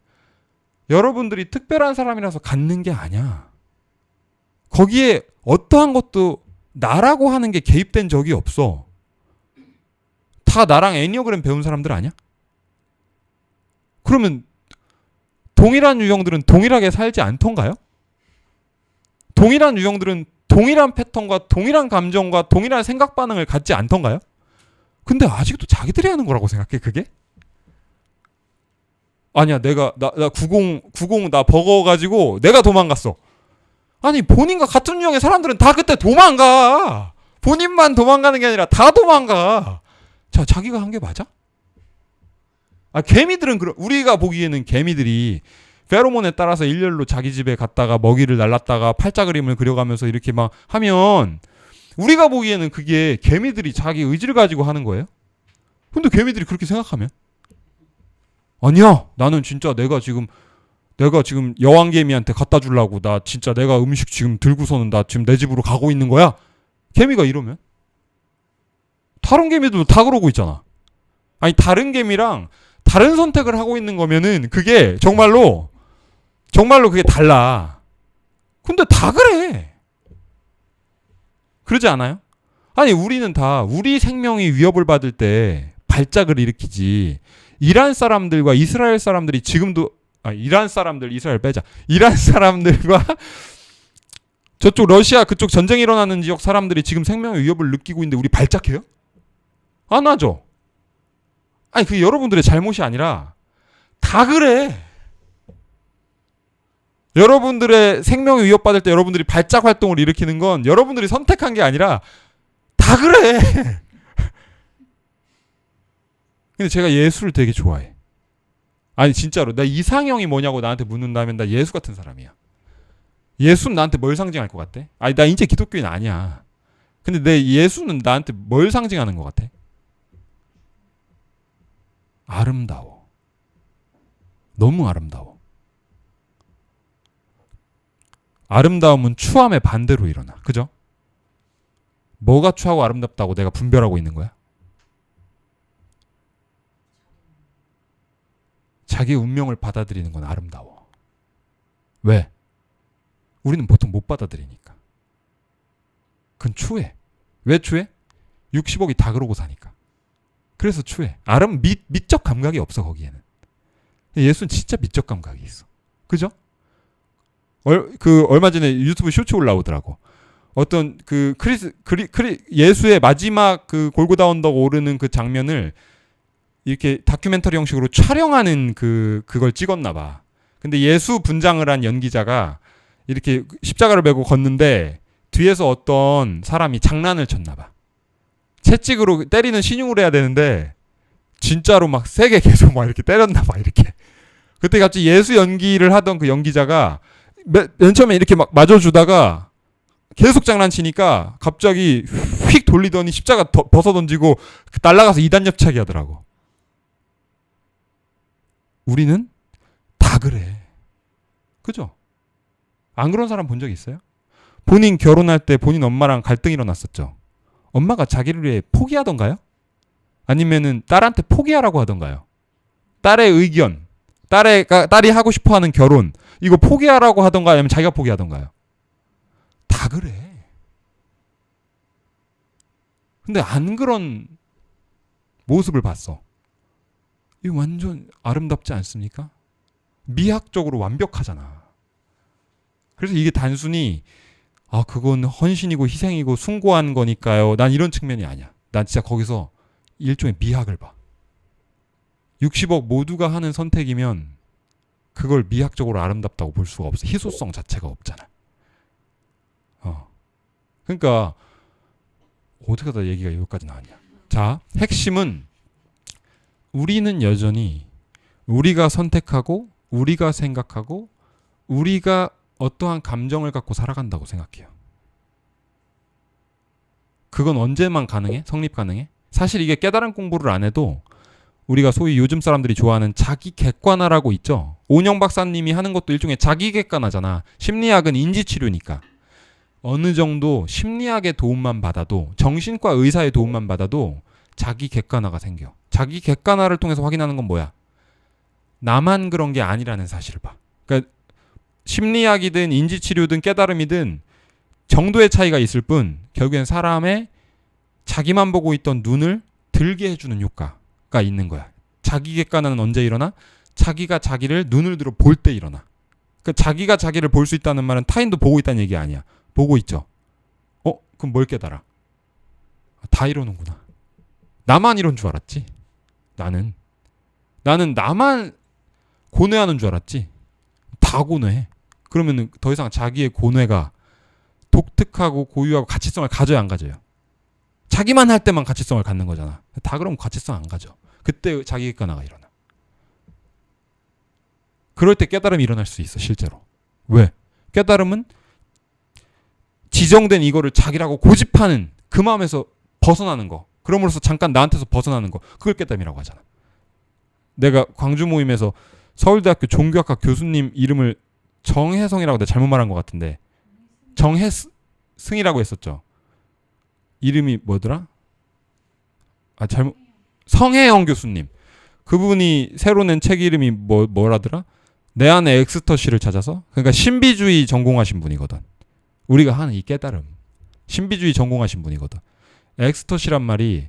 여러분들이 특별한 사람이라서 갖는 게 아니야. 거기에 어떠한 것도 나라고 하는 게 개입된 적이 없어. 다 나랑 애니어그램 배운 사람들 아니야? 그러면 동일한 유형들은 동일하게 살지 않던가요? 동일한 유형들은 동일한 패턴과 동일한 감정과 동일한 생각 반응을 갖지 않던가요? 근데 아직도 자기들이 하는 거라고 생각해, 그게? 아니야, 나 90 나 버거 가지고 내가 도망갔어. 아니, 본인과 같은 유형의 사람들은 다 그때 도망가. 본인만 도망가는 게 아니라 다 도망가. 자, 자기가 한 게 맞아? 개미들은 우리가 보기에는 개미들이 페로몬에 따라서 일렬로 자기 집에 갔다가 먹이를 날랐다가 팔자 그림을 그려가면서 이렇게 막 하면 우리가 보기에는 그게 개미들이 자기 의지를 가지고 하는 거예요? 근데 개미들이 그렇게 생각하면? 아니야, 나는 진짜 내가 지금 여왕개미한테 갖다 주려고 나 진짜 내가 음식 지금 들고서는 나 지금 내 집으로 가고 있는 거야? 개미가 이러면? 다른 개미들도 다 그러고 있잖아. 아니, 다른 개미랑 다른 선택을 하고 있는 거면은 그게 정말로 그게 달라. 근데 다 그래. 그러지 않아요? 아니, 우리는 다 우리 생명이 위협을 받을 때 발작을 일으키지. 이란 사람들과 이스라엘 사람들이 지금도 이란 사람들 이스라엘 빼자. 이란 사람들과 저쪽 러시아 그쪽 전쟁이 일어나는 지역 사람들이 지금 생명의 위협을 느끼고 있는데 우리 발작해요? 안 하죠. 아니, 그게 여러분들의 잘못이 아니라 다 그래. 여러분들의 생명이 위협받을 때 여러분들이 발작 활동을 일으키는 건 여러분들이 선택한 게 아니라 다 그래. 근데 제가 예수를 되게 좋아해. 아니, 진짜로. 나 이상형이 뭐냐고 나한테 묻는다면 나 예수 같은 사람이야. 예수는 나한테 뭘 상징할 것 같아? 아니, 나 이제 기독교인 아니야. 근데 내 예수는 나한테 뭘 상징하는 것 같아? 아름다워. 너무 아름다워. 아름다움은 추함의 반대로 일어나. 그죠? 뭐가 추하고 아름답다고 내가 분별하고 있는 거야? 자기 운명을 받아들이는 건 아름다워. 왜? 우리는 보통 못 받아들이니까. 그건 추해. 왜 추해? 60억이 다 그러고 사니까. 그래서 추해. 미적 감각이 없어 거기에는. 예수는 진짜 미적 감각이 있어. 그죠? 얼마 전에 유튜브 쇼츠 올라오더라고. 어떤 예수의 마지막 그 골고다 언덕 오르는 그 장면을 이렇게 다큐멘터리 형식으로 촬영하는 그걸 찍었나 봐. 근데 예수 분장을 한 연기자가 이렇게 십자가를 메고 걷는데 뒤에서 어떤 사람이 장난을 쳤나 봐. 채찍으로 때리는 신용을 해야 되는데 진짜로 막 세게 계속 막 이렇게 때렸나 봐. 이렇게. 그때 갑자기 예수 연기를 하던 그 연기자가 맨 처음에 이렇게 막 맞아주다가 계속 장난치니까 갑자기 휙 돌리더니 십자가 벗어 던지고 날아가서 이단 협착이 하더라고. 우리는 다 그래. 그죠? 안 그런 사람 본 적 있어요? 본인 결혼할 때 본인 엄마랑 갈등이 일어났었죠. 엄마가 자기를 위해 포기하던가요? 아니면은 딸한테 포기하라고 하던가요? 딸의 의견, 딸이 하고 싶어하는 결혼, 이거 포기하라고 하던가 아니면 자기가 포기하던가요? 다 그래. 근데 안 그런 모습을 봤어. 이거 완전 아름답지 않습니까? 미학적으로 완벽하잖아. 그래서 이게 단순히 그건 헌신이고 희생이고 숭고한 거니까요. 난 이런 측면이 아니야. 난 진짜 거기서 일종의 미학을 봐. 60억 모두가 하는 선택이면 그걸 미학적으로 아름답다고 볼 수가 없어. 희소성 자체가 없잖아. 그러니까 어떻게 하다 얘기가 여기까지 나왔냐. 자, 핵심은 우리는 여전히 우리가 선택하고 우리가 생각하고 우리가 어떠한 감정을 갖고 살아간다고 생각해요. 그건 언제만 가능해? 성립 가능해? 사실 이게 깨달음 공부를 안 해도 우리가 소위 요즘 사람들이 좋아하는 자기 객관화라고 있죠. 오은영 박사님이 하는 것도 일종의 자기 객관화잖아. 심리학은 인지치료니까. 어느 정도 심리학의 도움만 받아도, 정신과 의사의 도움만 받아도 자기 객관화가 생겨. 자기 객관화를 통해서 확인하는 건 뭐야? 나만 그런 게 아니라는 사실을 봐. 그러니까 심리학이든 인지치료든 깨달음이든 정도의 차이가 있을 뿐 결국엔 사람의 자기만 보고 있던 눈을 들게 해주는 효과가 있는 거야. 자기 객관화는 언제 일어나? 자기가 자기를 눈을 들어 볼 때 일어나. 그러니까 자기가 자기를 볼 수 있다는 말은 타인도 보고 있다는 얘기 아니야. 보고 있죠. 그럼 뭘 깨달아? 다 이러는구나. 나만 이런 줄 알았지. 나는 나만 고뇌하는 줄 알았지. 다 고뇌해. 그러면 더 이상 자기의 고뇌가 독특하고 고유하고 가치성을 가져야 안 가져요? 자기만 할 때만 가치성을 갖는 거잖아. 다 그러면 가치성 안 가져. 그때 자기 객관화가 일어나. 그럴 때 깨달음이 일어날 수 있어. 실제로. 왜? 깨달음은 지정된 이거를 자기라고 고집하는 그 마음에서 벗어나는 거. 그럼으로써 잠깐 나한테서 벗어나는 거. 그걸 깨달음이라고 하잖아. 내가 광주 모임에서 서울대학교 종교학과 교수님 이름을 정혜성이라고 내가 잘못 말한 것 같은데 정혜승이라고 했었죠. 이름이 뭐더라? 성혜영 교수님. 그분이 새로 낸 책 이름이 뭐라더라? 내 안에 엑스터시를 찾아서. 그러니까 신비주의 전공하신 분이거든. 우리가 하는 이 깨달음. 신비주의 전공하신 분이거든. 엑스터시란 말이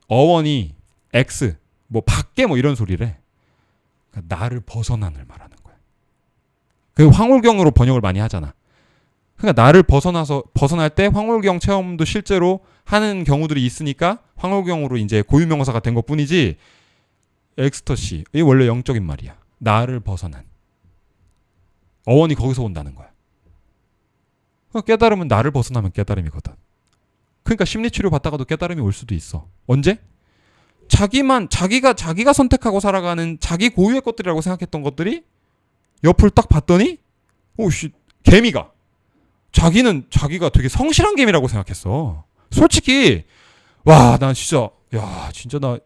어원이 엑스, 밖에 이런 소리래. 그러니까 나를 벗어난을 말하는 거야. 그 황홀경으로 번역을 많이 하잖아. 그러니까 나를 벗어날 때 황홀경 체험도 실제로 하는 경우들이 있으니까 황홀경으로 이제 고유명사가 된 것뿐이지. 엑스터시, 이게 원래 영적인 말이야. 나를 벗어난. 어원이 거기서 온다는 거야. 그러니까 깨달음은 나를 벗어나면 깨달음이거든. 그러니까 심리치료 받다가도 깨달음이 올 수도 있어. 언제? 자기가 선택하고 살아가는 자기 고유의 것들이라고 생각했던 것들이 옆을 딱 봤더니 개미가 자기는 자기가 되게 성실한 개미라고 생각했어. 솔직히 난 진짜 나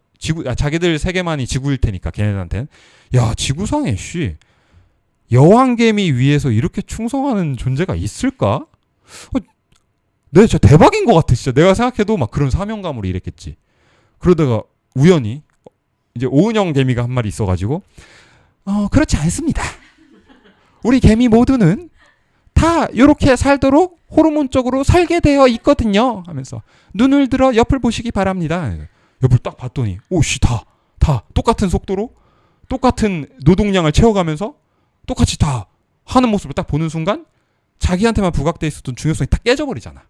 자기들 세계만이 지구일 테니까 걔네들한테는 야 지구상에 여왕개미 위에서 이렇게 충성하는 존재가 있을까? 네, 진짜 대박인 것 같아. 진짜 내가 생각해도 막 그런 사명감으로 일했겠지. 그러다가 우연히 이제 오은영 개미가 한 마리 있어가지고 그렇지 않습니다. 우리 개미 모두는 다 이렇게 살도록 호르몬적으로 살게 되어 있거든요. 하면서 눈을 들어 옆을 보시기 바랍니다. 옆을 딱 봤더니 오씨 다 똑같은 속도로 똑같은 노동량을 채워가면서 똑같이 다 하는 모습을 딱 보는 순간 자기한테만 부각돼 있었던 중요성이 딱 깨져버리잖아.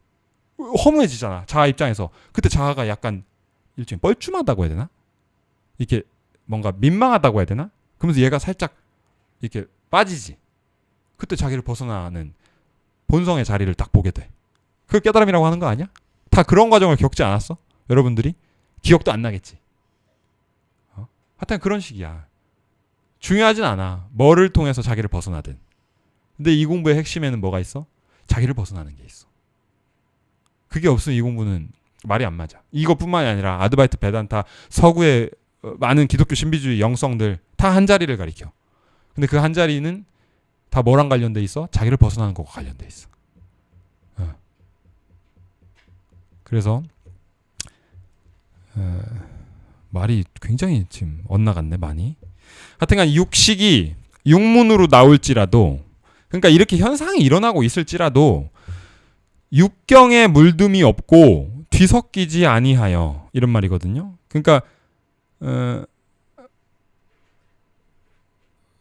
허무해지잖아. 자아 입장에서. 그때 자아가 약간 일종의 뻘쭘하다고 해야 되나? 이렇게 뭔가 민망하다고 해야 되나? 그러면서 얘가 살짝 이렇게 빠지지. 그때 자기를 벗어나는 본성의 자리를 딱 보게 돼. 그걸 깨달음이라고 하는 거 아니야? 다 그런 과정을 겪지 않았어? 여러분들이? 기억도 안 나겠지. 하여튼 그런 식이야. 중요하진 않아. 뭐를 통해서 자기를 벗어나든. 근데 이 공부의 핵심에는 뭐가 있어? 자기를 벗어나는 게 있어. 그게 없으면 이 공부는 말이 안 맞아. 이것뿐만이 아니라 아드바이트, 베단타, 서구의 많은 기독교 신비주의 영성들 다 한 자리를 가리켜. 근데 그 한 자리는 다 뭐랑 관련돼 있어? 자기를 벗어나는 것과 관련돼 있어. 그래서 말이 굉장히 지금 엇나갔네 많이. 하여튼간 육식이 육문으로 나올지라도, 그러니까 이렇게 현상이 일어나고 있을지라도 육경에 물듦이 없고 뒤섞이지 아니하여, 이런 말이거든요. 그러니까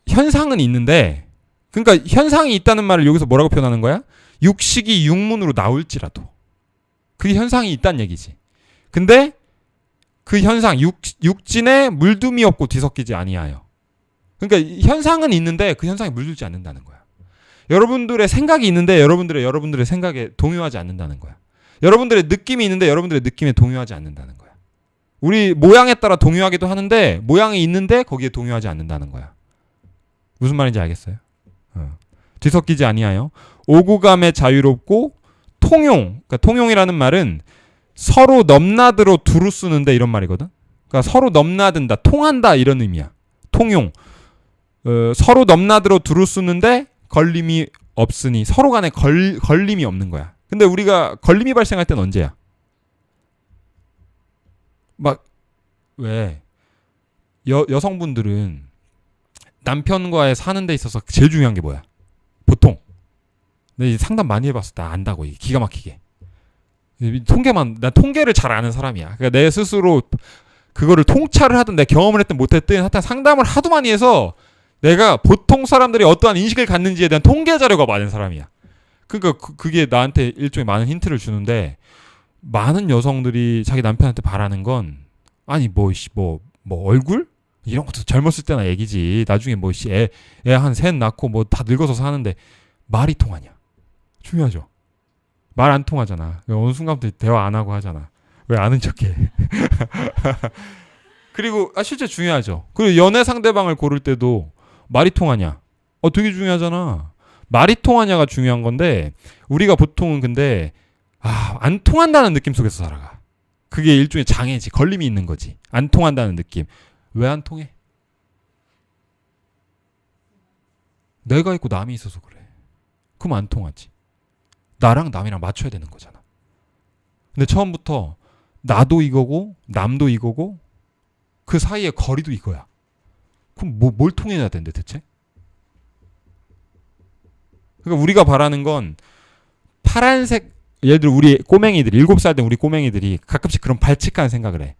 현상은 있는데, 그러니까 현상이 있다는 말을 여기서 뭐라고 표현하는 거야? 육식이 육문으로 나올지라도 그게 현상이 있다는 얘기지. 근데 그 현상, 육진에 물듦이 없고 뒤섞이지 아니하여. 그러니까 현상은 있는데 그 현상에 물들지 않는다는 거야. 여러분들의 생각이 있는데 여러분들의 생각에 동요하지 않는다는 거야. 여러분들의 느낌이 있는데 여러분들의 느낌에 동요하지 않는다는 거야. 우리 모양에 따라 동요하기도 하는데 모양이 있는데 거기에 동요하지 않는다는 거야. 무슨 말인지 알겠어요? 뒤섞이지 아니하여 오구감에 자유롭고 통용. 그러니까 통용이라는 말은 서로 넘나들어 두루 쓰는데 이런 말이거든. 그러니까 서로 넘나든다, 통한다 이런 의미야. 통용. 서로 넘나들어 두루 쓰는데 걸림이 없으니 서로 간에 걸림이 없는 거야. 근데 우리가 걸림이 발생할 때는 언제야? 막 왜 여성분들은 남편과의 사는 데 있어서 제일 중요한 게 뭐야? 보통. 근데 상담 많이 해봤어. 나 안다고 이게 기가 막히게. 난 통계를 잘 아는 사람이야. 그러니까 내 스스로 그거를 통찰을 하든 내 경험을 했든 못했든 하여튼 상담을 하도 많이 해서 내가 보통 사람들이 어떠한 인식을 갖는지에 대한 통계 자료가 많은 사람이야. 그러니까 그게 나한테 일종의 많은 힌트를 주는데, 많은 여성들이 자기 남편한테 바라는 건 아니 뭐 얼굴? 이런 것도 젊었을 때나 얘기지. 나중에 애 한 셋 낳고 뭐 다 늙어서 사는데 말이 통하냐? 중요하죠. 말 안 통하잖아. 어느 순간부터 대화 안 하고 하잖아. 왜 아는 척해? 그리고 실제 중요하죠. 그리고 연애 상대방을 고를 때도 말이 통하냐? 되게 중요하잖아. 말이 통하냐가 중요한 건데 우리가 보통은 근데 안 통한다는 느낌 속에서 살아가. 그게 일종의 장애지. 걸림이 있는 거지. 안 통한다는 느낌. 왜 안 통해? 내가 있고 남이 있어서 그래. 그럼 안 통하지. 나랑 남이랑 맞춰야 되는 거잖아. 근데 처음부터 나도 이거고 남도 이거고 그 사이의 거리도 이거야. 그럼 뭘 통해야 되는데 대체? 그러니까 우리가 바라는 건 파란색, 예를 들어 우리 꼬맹이들이 7살 된 우리 꼬맹이들이 가끔씩 그런 발칙한 생각을 해.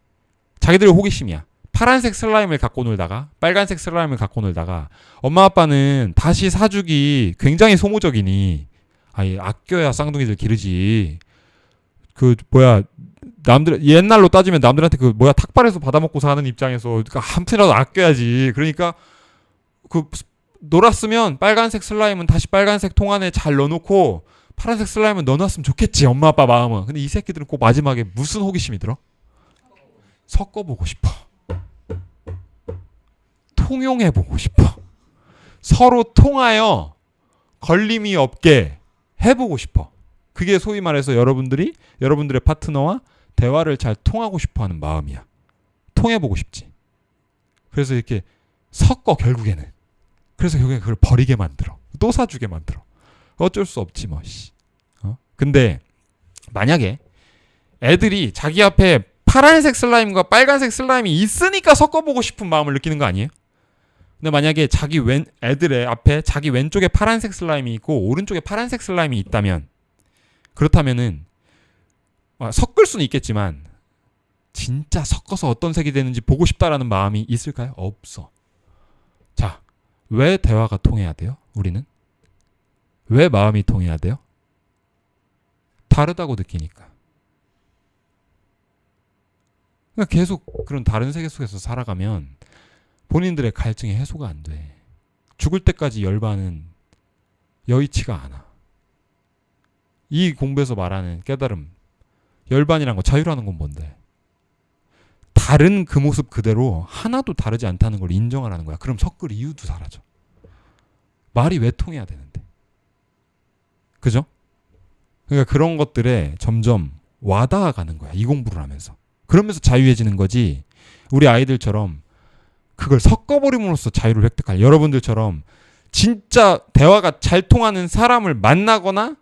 자기들의 호기심이야. 파란색 슬라임을 갖고 놀다가 빨간색 슬라임을 갖고 놀다가 엄마 아빠는 다시 사주기 굉장히 소모적이니 아껴야 쌍둥이들 기르지. 남들 옛날로 따지면 남들한테 탁발에서 받아먹고 사는 입장에서 한 푼이라도 아껴야지. 그러니까 놀았으면 빨간색 슬라임은 다시 빨간색 통 안에 잘 넣어놓고 파란색 슬라임은 넣어놨으면 좋겠지, 엄마 아빠 마음은. 근데 이 새끼들은 꼭 마지막에 무슨 호기심이 들어? 섞어보고 싶어. 통용해보고 싶어. 서로 통하여 걸림이 없게 해보고 싶어. 그게 소위 말해서 여러분들의 파트너와 대화를 잘 통하고 싶어하는 마음이야. 통해보고 싶지. 그래서 이렇게 섞어 결국에는. 그래서 결국에 그걸 버리게 만들어. 또 사주게 만들어. 어쩔 수 없지 뭐. 근데 만약에 애들이 자기 앞에 파란색 슬라임과 빨간색 슬라임이 있으니까 섞어보고 싶은 마음을 느끼는 거 아니에요? 근데 만약에 애들의 앞에 자기 왼쪽에 파란색 슬라임이 있고 오른쪽에 파란색 슬라임이 있다면, 그렇다면은 섞을 수는 있겠지만 진짜 섞어서 어떤 색이 되는지 보고 싶다라는 마음이 있을까요? 없어. 자, 왜 대화가 통해야 돼요? 우리는 왜 마음이 통해야 돼요? 다르다고 느끼니까. 그러니까 계속 그런 다른 세계 속에서 살아가면 본인들의 갈증이 해소가 안 돼. 죽을 때까지 열반은 여의치가 않아. 이 공부에서 말하는 깨달음, 열반이란 거, 자유라는 건 뭔데? 다른 그 모습 그대로 하나도 다르지 않다는 걸 인정하라는 거야. 그럼 섞을 이유도 사라져. 말이 왜 통해야 되는데? 그죠? 그러니까 그런 것들에 점점 와닿아가는 거야. 이 공부를 하면서. 그러면서 자유해지는 거지. 우리 아이들처럼 그걸 섞어버림으로써 자유를 획득할, 여러분들처럼 진짜 대화가 잘 통하는 사람을 만나거나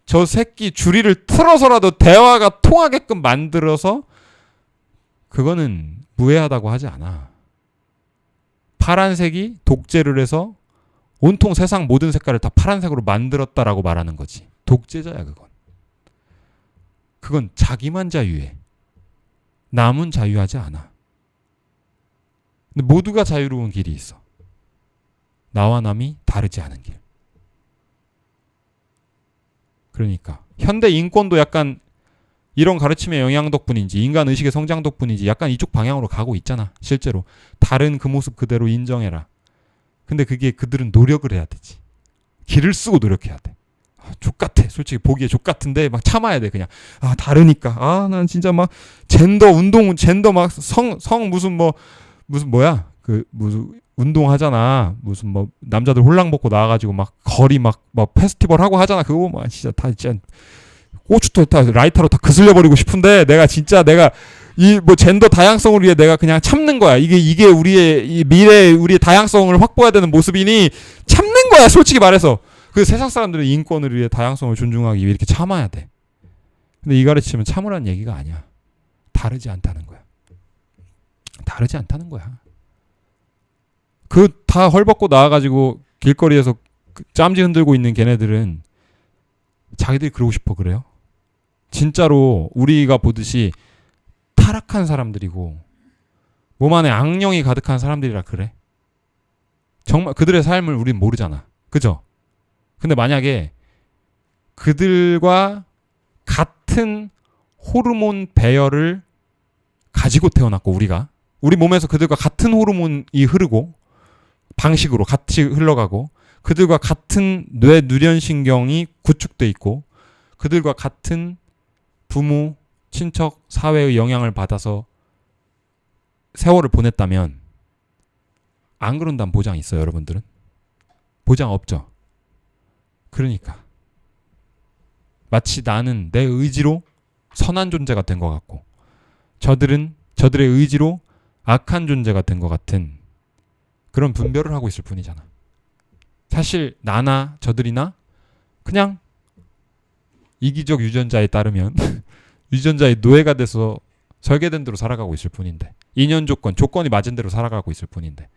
저 새끼 주리를 틀어서라도 대화가 통하게끔 만들어서, 그거는 무해하다고 하지 않아. 파란색이 독재를 해서 온통 세상 모든 색깔을 다 파란색으로 만들었다라고 말하는 거지. 독재자야 그건. 그건 자기만 자유해. 남은 자유하지 않아. 근데 모두가 자유로운 길이 있어. 나와 남이 다르지 않은 길. 그러니까 현대 인권도 약간 이런 가르침의 영향 덕분인지 인간 의식의 성장 덕분인지 약간 이쪽 방향으로 가고 있잖아. 실제로 다른 그 모습 그대로 인정해라. 근데 그게 그들은 노력을 해야 되지. 길을 쓰고 노력해야 돼. 족같아. 솔직히 보기에 족같은데 막 참아야 돼. 그냥 다르니까. 난 진짜 막 젠더 운동, 젠더 막 성 무슨 뭐야, 그 무슨 운동하잖아. 무슨 뭐 남자들 홀랑 벗고 나와가지고 막 거리 막 페스티벌 하고 하잖아. 그거 막 진짜 다 진짜 고추도 다 라이터로 다 그슬려 버리고 싶은데, 내가 이 뭐 젠더 다양성을 위해 내가 그냥 참는 거야. 이게 우리의 이 미래, 우리의 다양성을 확보해야 되는 모습이니 참는 거야. 솔직히 말해서. 그 세상 사람들의 인권을 위해 다양성을 존중하기 위해 이렇게 참아야 돼. 근데 이 가르침은 참으라는 얘기가 아니야. 다르지 않다는 거야. 다르지 않다는 거야. 그 다 헐벗고 나와가지고 길거리에서 짬지 흔들고 있는 걔네들은 자기들이 그러고 싶어 그래요? 진짜로 우리가 보듯이 타락한 사람들이고 몸 안에 악령이 가득한 사람들이라 그래? 정말 그들의 삶을 우린 모르잖아. 그죠? 근데 만약에 그들과 같은 호르몬 배열을 가지고 태어났고, 우리 몸에서 그들과 같은 호르몬이 흐르고 방식으로 같이 흘러가고, 그들과 같은 뇌 누련신경이 구축돼 있고, 그들과 같은 부모, 친척, 사회의 영향을 받아서 세월을 보냈다면 안 그런다는 보장 있어요, 여러분들은? 보장 없죠. 그러니까 마치 나는 내 의지로 선한 존재가 된 것 같고, 저들은 저들의 의지로 악한 존재가 된 것 같은 그런 분별을 하고 있을 뿐이잖아. 사실 나나 저들이나 그냥 이기적 유전자에 따르면 유전자의 노예가 돼서 설계된 대로 살아가고 있을 뿐인데, 인연 조건이 맞은 대로 살아가고 있을 뿐인데,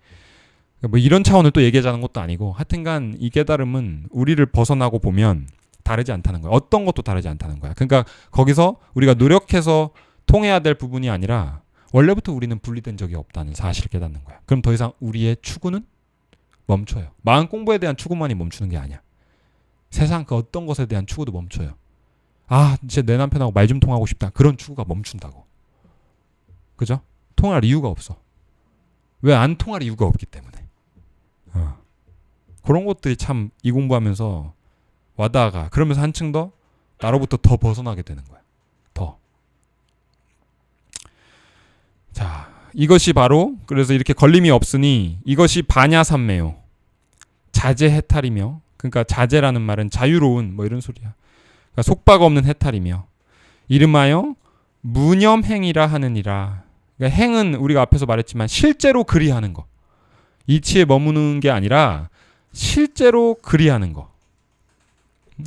뭐 이런 차원을 또 얘기하자는 것도 아니고, 하여튼간 이 깨달음은 우리를 벗어나고 보면 다르지 않다는 거야. 어떤 것도 다르지 않다는 거야. 그러니까 거기서 우리가 노력해서 통해야 될 부분이 아니라 원래부터 우리는 분리된 적이 없다는 사실을 깨닫는 거야. 그럼 더 이상 우리의 추구는 멈춰요. 마음 공부에 대한 추구만이 멈추는 게 아니야. 세상 그 어떤 것에 대한 추구도 멈춰요. 진짜 내 남편하고 말 좀 통하고 싶다. 그런 추구가 멈춘다고. 그죠? 통할 이유가 없어. 왜 안 통할 이유가 없기 때문에. 그런 것들이 참 이 공부하면서 와닿아가. 그러면서 한층 더 나로부터 더 벗어나게 되는 거야. 더. 자, 이것이 바로, 그래서 이렇게 걸림이 없으니 이것이 반야삼매요. 자제해탈이며, 그러니까 자제라는 말은 자유로운 뭐 이런 소리야. 그러니까 속박 없는 해탈이며, 이름하여 무념행이라 하느니라. 그러니까 행은 우리가 앞에서 말했지만 실제로 그리하는 거. 이치에 머무는 게 아니라 실제로 그리하는 거.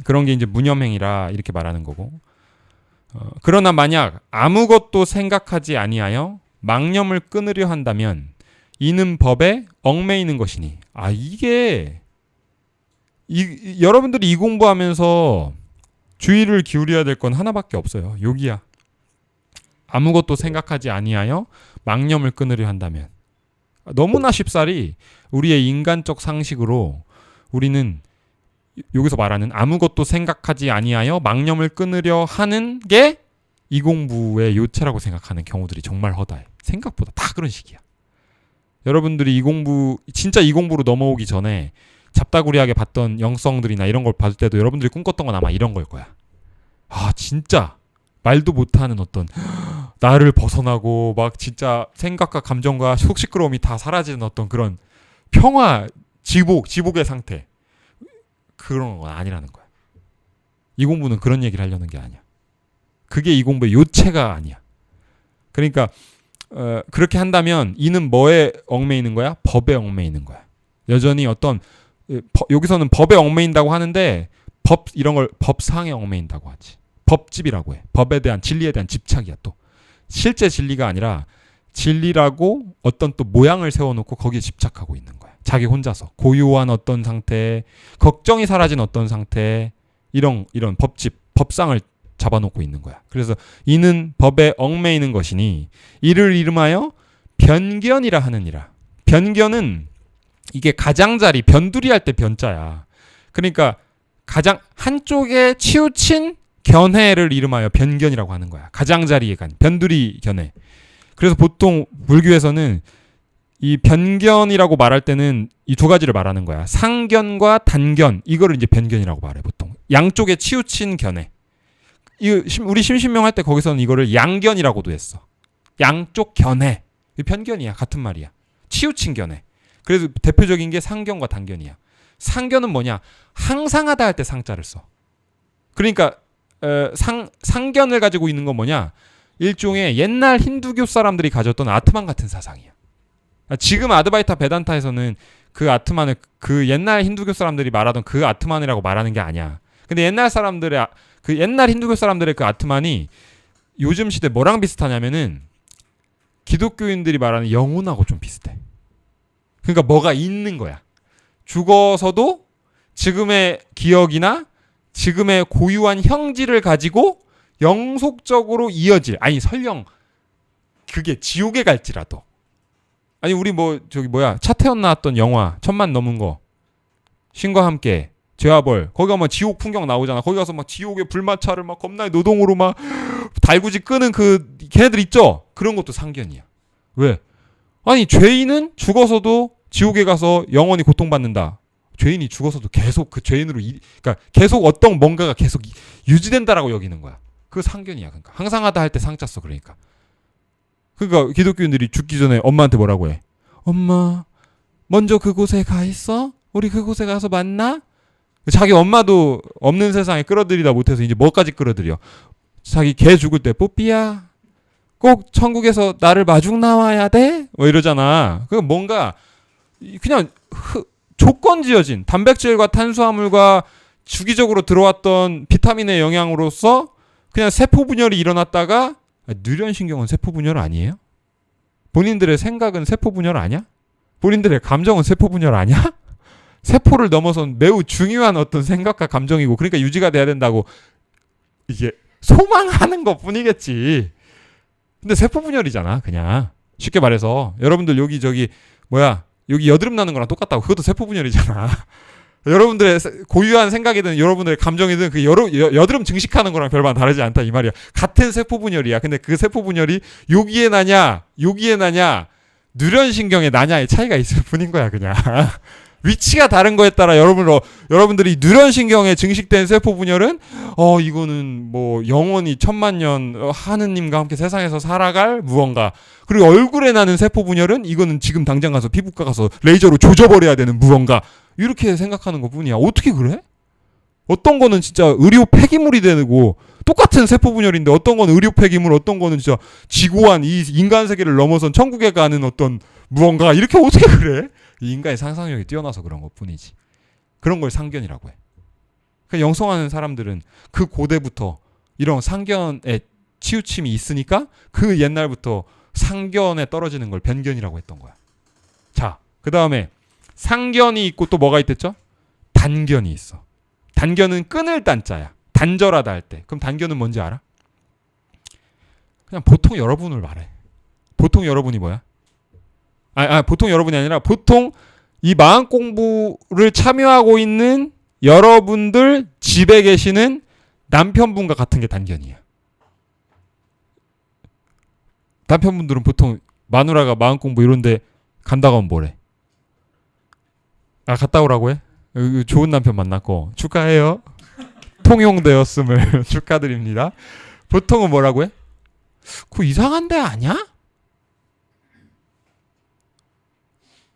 그런 게 이제 무념행이라 이렇게 말하는 거고. 그러나 만약 아무것도 생각하지 아니하여 망념을 끊으려 한다면 이는 법에 얽매이는 것이니. 이게 여러분들이 이 공부하면서 주의를 기울여야 될 건 하나밖에 없어요. 여기야. 아무것도 생각하지 아니하여 망념을 끊으려 한다면. 너무나 쉽사리 우리의 인간적 상식으로 우리는 여기서 말하는 아무것도 생각하지 아니하여 망념을 끊으려 하는 게 이 공부의 요체라고 생각하는 경우들이 정말 허다해. 생각보다 다 그런 식이야. 여러분들이 진짜 이 공부로 넘어오기 전에 잡다구리하게 봤던 영성들이나 이런 걸 봤을 때도 여러분들이 꿈꿨던 건 아마 이런 걸 거야. 진짜 말도 못하는 어떤 나를 벗어나고 막 진짜 생각과 감정과 속 시끄러움이 다 사라지는 어떤 그런 평화, 지복의 상태. 그런 건 아니라는 거야. 이 공부는 그런 얘기를 하려는 게 아니야. 그게 이 공부의 요체가 아니야. 그러니까 그렇게 한다면 이는 뭐에 얽매이는 거야? 법에 얽매이는 거야. 여전히 어떤 여기서는 법에 얽매인다고 하는데 이런 걸 법상에 얽매인다고 하지. 법집이라고 해. 법에 대한 진리에 대한 집착이야. 또 실제 진리가 아니라 진리라고 어떤 또 모양을 세워놓고 거기에 집착하고 있는 거야. 자기 혼자서 고요한 어떤 상태, 걱정이 사라진 어떤 상태, 이런 법상을 잡아놓고 있는 거야. 그래서 이는 법에 얽매이는 것이니 이를 이름하여 변견이라 하느니라. 변견은 이게 가장자리 변두리 할 때 변자야. 그러니까 가장 한쪽에 치우친 견해를 이름하여 변견이라고 하는 거야. 가장자리에 간 변두리 견해. 그래서 보통 불교에서는 이 변견이라고 말할 때는 이 두 가지를 말하는 거야. 상견과 단견. 이거를 이제 변견이라고 말해 보통. 양쪽에 치우친 견해. 우리 심신명 할 때 거기서는 이거를 양견이라고도 했어. 양쪽 견해. 편견이야. 같은 말이야. 치우친 견해. 그래서 대표적인 게 상견과 단견이야. 상견은 뭐냐? 항상하다 할 때 상자를 써. 그러니까 상견을 가지고 있는 건 뭐냐? 일종의 옛날 힌두교 사람들이 가졌던 아트만 같은 사상이야. 지금 아드바이타 베단타에서는 그 아트만을 그 옛날 힌두교 사람들이 말하던 그 아트만이라고 말하는 게 아니야. 근데 옛날 힌두교 사람들의 그 아트만이 요즘 시대 뭐랑 비슷하냐면은 기독교인들이 말하는 영혼하고 좀 비슷해. 그러니까 뭐가 있는 거야. 죽어서도 지금의 기억이나 지금의 고유한 형질을 가지고 영속적으로 설령 그게 지옥에 갈지라도. 아니 우리 차태현 나왔던 영화 1000만 넘은 거 신과 함께 죄와 벌 거기 가면 지옥 풍경 나오잖아. 거기 가서 막 지옥의 불마차를 막 겁나게 노동으로 막 달구지 끄는 걔네들 있죠. 그런 것도 상견이야. 왜? 아니 죄인은 죽어서도 지옥에 가서 영원히 고통받는다. 죄인이 죽어서도 계속 그 죄인으로 그러니까 계속 어떤 뭔가가 계속 유지된다라고 여기는 거야. 그 상견이야. 그러니까 항상 하다 할 때 상자 써. 그러니까 기독교인들이 죽기 전에 엄마한테 뭐라고 해? 엄마 먼저 그곳에 가 있어? 우리 그곳에 가서 만나? 자기 엄마도 없는 세상에 끌어들이다 못해서 이제 뭐까지 끌어들여? 자기 개 죽을 때 뽀삐야 꼭 천국에서 나를 마중 나와야 돼? 이러잖아. 그 뭔가 그냥 조건 지어진 단백질과 탄수화물과 주기적으로 들어왔던 비타민의 영향으로서 그냥 세포 분열이 일어났다가 뇌련신경은 세포 분열 아니에요? 본인들의 생각은 세포 분열 아니야? 본인들의 감정은 세포 분열 아니야? 세포를 넘어선 매우 중요한 어떤 생각과 감정이고 그러니까 유지가 돼야 된다고 이게 소망하는 것 뿐이겠지. 근데 세포 분열이잖아. 그냥 쉽게 말해서 여러분들 여기 여드름 나는 거랑 똑같다고. 그것도 세포 분열이잖아. 여러분들의 고유한 생각이든 여러분들의 감정이든 그 여드름 증식하는 거랑 별반 다르지 않다 이 말이야. 같은 세포 분열이야. 근데 그 세포 분열이 여기에 나냐 뇌련신경에 나냐의 차이가 있을 뿐인 거야. 그냥 위치가 다른 거에 따라 여러분들이 뇌련신경에 증식된 세포 분열은 이거는 뭐 영원히 1000만 년 하느님과 함께 세상에서 살아갈 무언가. 그리고 얼굴에 나는 세포 분열은 이거는 지금 당장 가서 피부과 가서 레이저로 조져버려야 되는 무언가. 이렇게 생각하는 것 뿐이야. 어떻게 그래? 어떤 거는 진짜 의료 폐기물이 되고 똑같은 세포 분열인데 어떤 거는 의료 폐기물, 어떤 거는 진짜 지고한 이 인간 세계를 넘어선 천국에 가는 어떤 무언가 이렇게 어떻게 그래? 이 인간의 상상력이 뛰어나서 그런 것뿐이지. 그런 걸 상견이라고 해. 그러니까 영성하는 사람들은 그 고대부터 이런 상견에 치우침이 있으니까 그 옛날부터 상견에 떨어지는 걸 변견이라고 했던 거야. 자, 그 다음에 상견이 있고 또 뭐가 있댔죠? 단견이 있어. 단견은 끊을 단자야. 단절하다 할 때. 그럼 단견은 뭔지 알아? 그냥 보통 여러분을 말해. 보통 여러분이 뭐야? 보통 여러분이 아니라 보통 이 마음 공부를 참여하고 있는 여러분들 집에 계시는 남편분과 같은 게 단견이야. 남편분들은 보통 마누라가 마음 공부 이런데 간다고 하면 뭐래? 갔다 오라고 해? 좋은 남편 만났고 축하해요. 통용되었음을 축하드립니다. 보통은 뭐라고 해? 그거 이상한 데 아니야?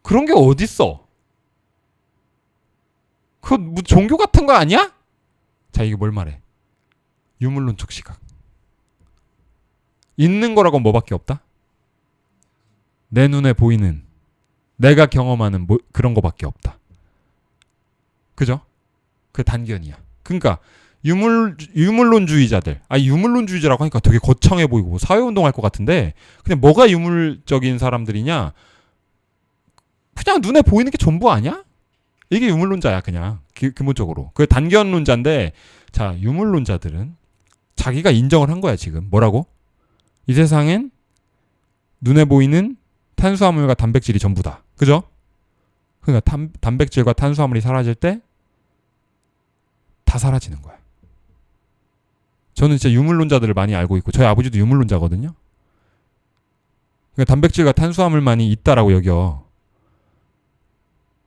그런 게 어딨어? 그거 뭐 종교 같은 거 아니야? 자, 이게 뭘 말해? 유물론적 시각. 있는 거라고 뭐밖에 없다? 내 눈에 보이는, 내가 경험하는 그런 거밖에 없다. 그죠? 그 단견이야. 그러니까 유물론주의자들, 유물론주의자라고 하니까 되게 거창해 보이고 사회운동할 것 같은데 그냥 뭐가 유물적인 사람들이냐? 그냥 눈에 보이는 게 전부 아니야? 이게 유물론자야. 그냥 근본적으로. 그 단견론자인데, 자, 유물론자들은 자기가 인정을 한 거야. 지금 뭐라고? 이 세상엔 눈에 보이는 탄수화물과 단백질이 전부다. 그죠? 그러니까 단백질과 탄수화물이 사라질 때 다 사라지는 거야. 저는 진짜 유물론자들을 많이 알고 있고 저희 아버지도 유물론자거든요. 그러니까 단백질과 탄수화물만이 있다라고 여겨.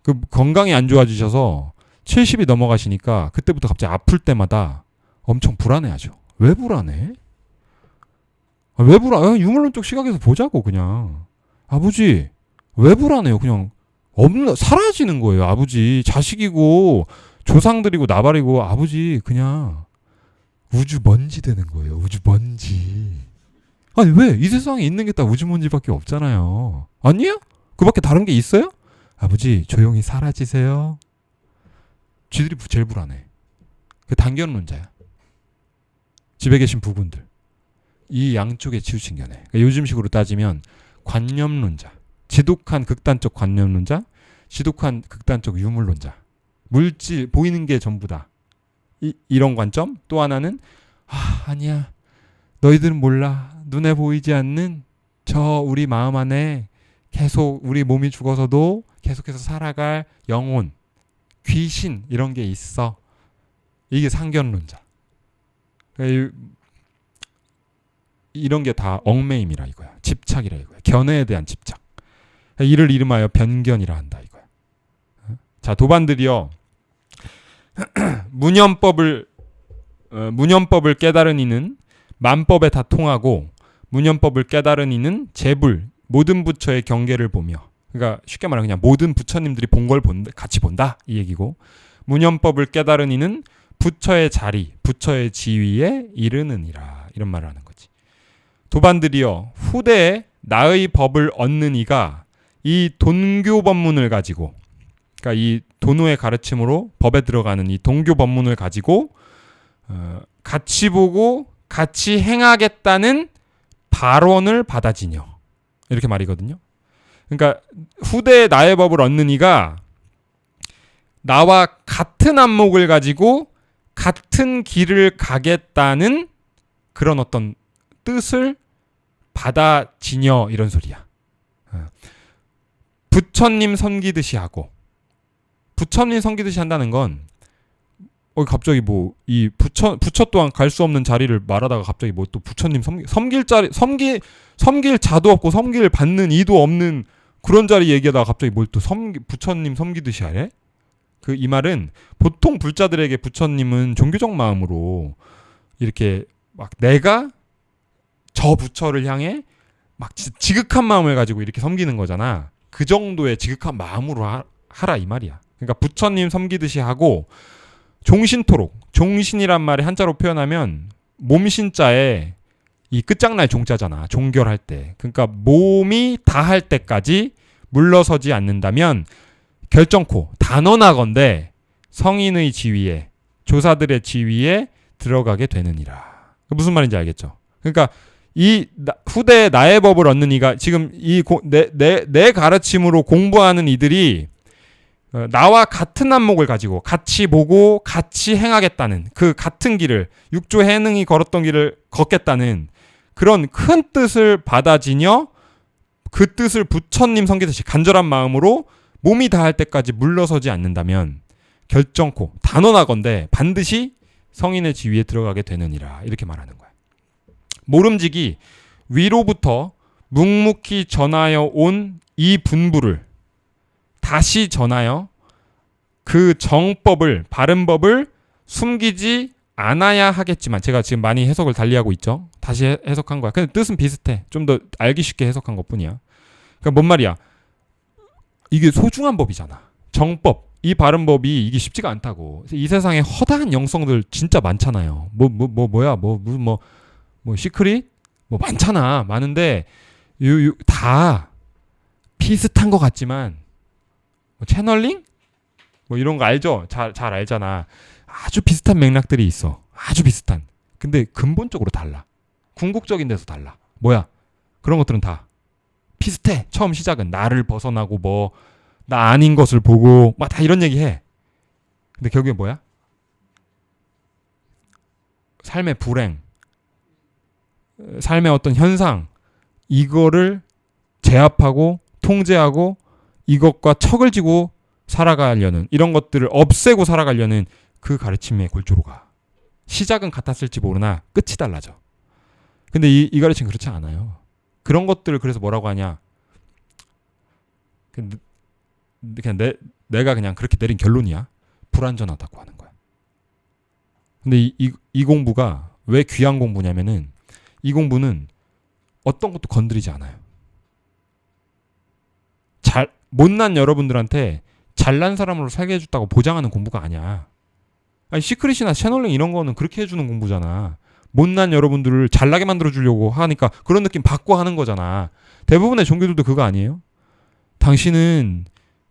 그 건강이 안 좋아지셔서 70이 넘어가시니까 그때부터 갑자기 아플 때마다 엄청 불안해하죠. 왜 불안해? 왜 불안해? 유물론적 시각에서 보자고 그냥. 아버지 왜 불안해요? 그냥 사라지는 거예요. 아버지 자식이고 조상들이고 나발이고 아버지 그냥 우주 먼지 되는 거예요. 우주 먼지. 아니 왜? 이 세상에 있는 게 다 우주 먼지밖에 없잖아요. 아니에요? 그밖에 다른 게 있어요? 아버지 조용히 사라지세요. 쥐들이 제일 불안해. 그 단견론자야. 집에 계신 부분들. 이 양쪽에 치우친 견해. 그러니까 요즘식으로 따지면 관념론자. 지독한 극단적 관념론자. 지독한 극단적 유물론자. 물질 보이는 게 전부다. 이런 관점. 또 하나는 아니야. 너희들은 몰라. 눈에 보이지 않는 저 우리 마음 안에 계속 우리 몸이 죽어서도 계속해서 살아갈 영혼, 귀신 이런 게 있어. 이게 상견론자. 이런 게 다 얽매임이라 이거야. 집착이라 이거야. 견해에 대한 집착. 이를 이름하여 변견이라 한다 이거야. 자, 도반들이요. 문현법을 깨달은 이는 만법에 다 통하고 문현법을 깨달은 이는 재불 모든 부처의 경계를 보며, 그러니까 쉽게 말하면 그냥 모든 부처님들이 본 걸 같이 본다 이 얘기고, 문현법을 깨달은 이는 부처의 자리, 부처의 지위에 이르느니라 이런 말을 하는 거지. 도반들이요 후대에 나의 법을 얻는 이가 이 돈교 법문을 가지고, 그러니까 이 도노의 가르침으로 법에 들어가는 이 동교 법문을 가지고 같이 보고 같이 행하겠다는 발언을 받아지녀 이렇게 말이거든요. 그러니까 후대에 나의 법을 얻는 이가 나와 같은 안목을 가지고 같은 길을 가겠다는 그런 어떤 뜻을 받아지녀 이런 소리야. 부처님 섬기듯이 하고, 부처님 섬기듯이 한다는 건 갑자기 뭐 이 부처 또한 갈 수 없는 자리를 말하다가 갑자기 뭐 또 부처님 섬길 자도 없고 섬길 받는 이도 없는 그런 자리 얘기하다가 갑자기 뭘 또 부처님 섬기듯이 하래? 이 말은 보통 불자들에게 부처님은 종교적 마음으로 이렇게 막 내가 저 부처를 향해 막 지극한 마음을 가지고 이렇게 섬기는 거잖아. 그 정도의 지극한 마음으로 하라 이 말이야. 그러니까 부처님 섬기듯이 하고 종신토록. 종신이란 말이 한자로 표현하면 몸신자에 이 끝장날 종자잖아. 종결할 때. 그러니까 몸이 다할 때까지 물러서지 않는다면 결정코 단언하건대 성인의 지위에 조사들의 지위에 들어가게 되느니라. 무슨 말인지 알겠죠? 그러니까 이 후대에 나의 법을 얻는 이가 지금 내 가르침으로 공부하는 이들이 나와 같은 안목을 가지고 같이 보고 같이 행하겠다는 그 같은 길을 육조 해능이 걸었던 길을 걷겠다는 그런 큰 뜻을 받아지녀 그 뜻을 부처님 섬기듯이 간절한 마음으로 몸이 다할 때까지 물러서지 않는다면 결정코 단언하건대 반드시 성인의 지위에 들어가게 되느니라. 이렇게 말하는 거야. 모름지기 위로부터 묵묵히 전하여 온 이 분부를 다시 전하여 그 정법을 바른 법을 숨기지 않아야 하겠지만 제가 지금 많이 해석을 달리하고 있죠. 다시 해석한 거야. 근데 뜻은 비슷해. 좀 더 알기 쉽게 해석한 것뿐이야. 그러니까 뭔 말이야? 이게 소중한 법이잖아. 정법, 이 바른 법이 이게 쉽지가 않다고. 이 세상에 허다한 영성들 진짜 많잖아요. 뭐야? 시크릿? 뭐 많잖아. 많은데 다 비슷한 것 같지만 채널링? 뭐 이런 거 알죠? 잘 알잖아. 아주 비슷한 맥락들이 있어. 아주 비슷한. 근데 근본적으로 달라. 궁극적인 데서 달라. 뭐야? 그런 것들은 다 비슷해. 처음 시작은 나를 벗어나고 뭐 나 아닌 것을 보고 막 다 이런 얘기 해. 근데 결국에 뭐야? 삶의 불행, 삶의 어떤 현상, 이거를 제압하고 통제하고 이것과 척을 지고 살아가려는, 이런 것들을 없애고 살아가려는 그 가르침의 골조로 가. 시작은 같았을지 모르나 끝이 달라져. 근데 이 가르침 그렇지 않아요. 그런 것들을 그래서 뭐라고 하냐? 그냥 내가 그냥 그렇게 내린 결론이야. 불완전하다고 하는 거야. 근데 이 공부가 왜 귀한 공부냐면은 이 공부는 어떤 것도 건드리지 않아요. 못난 여러분들한테 잘난 사람으로 살게 해줬다고 보장하는 공부가 아니야. 아니, 시크릿이나 채널링 이런 거는 그렇게 해주는 공부잖아. 못난 여러분들을 잘나게 만들어주려고 하니까 그런 느낌 받고 하는 거잖아. 대부분의 종교들도 그거 아니에요? 당신은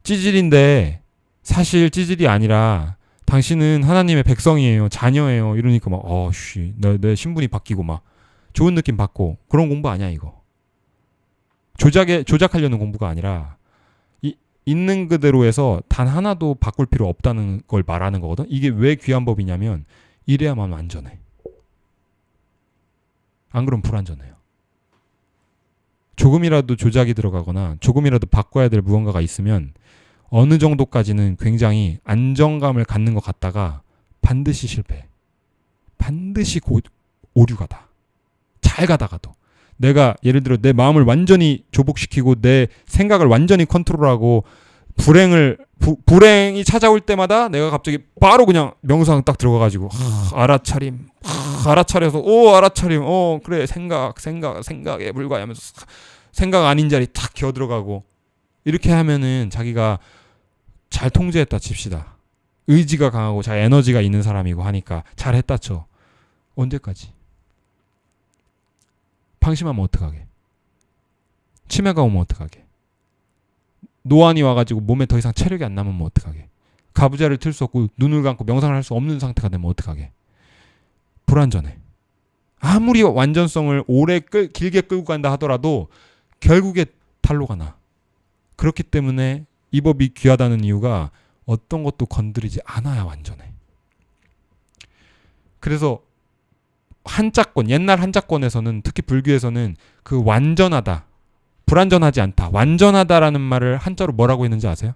찌질인데 사실 찌질이 아니라 당신은 하나님의 백성이에요. 자녀예요. 이러니까 막 내 신분이 바뀌고 막 좋은 느낌 받고 그런 공부 아니야 이거. 조작하려는 공부가 아니라 있는 그대로 해서 단 하나도 바꿀 필요 없다는 걸 말하는 거거든. 이게 왜 귀한 법이냐면 이래야만 안전해. 안 그러면 불안전해요. 조금이라도 조작이 들어가거나 조금이라도 바꿔야 될 무언가가 있으면 어느 정도까지는 굉장히 안정감을 갖는 것 같다가 반드시 실패해. 반드시 오류가다. 잘 가다가도. 내가 예를 들어 내 마음을 완전히 조복시키고 내 생각을 완전히 컨트롤하고 불행이 찾아올 때마다 내가 갑자기 바로 그냥 명상 딱 들어가가지고 알아차림 알아차려서 알아차림 그래 생각에 불과하면서 생각 아닌 자리 탁 기어 들어가고 이렇게 하면은 자기가 잘 통제했다 칩시다. 의지가 강하고 잘 에너지가 있는 사람이고 하니까 잘했다 쳐. 언제까지? 방심하면 어떡하게? 치매가 오면 어떡하게? 노안이 와가지고 몸에 더 이상 체력이 안 남으면 어떡하게? 가부좌를 틀 수 없고 눈을 감고 명상을 할 수 없는 상태가 되면 어떡하게? 불완전해. 아무리 완전성을 길게 끌고 간다 하더라도 결국에 탈로가 나. 그렇기 때문에 이 법이 귀하다는 이유가 어떤 것도 건드리지 않아야 완전해. 그래서 한자권, 옛날 한자권에서는 특히 불교에서는 그 완전하다, 불완전하지 않다, 완전하다라는 말을 한자로 뭐라고 했는지 아세요?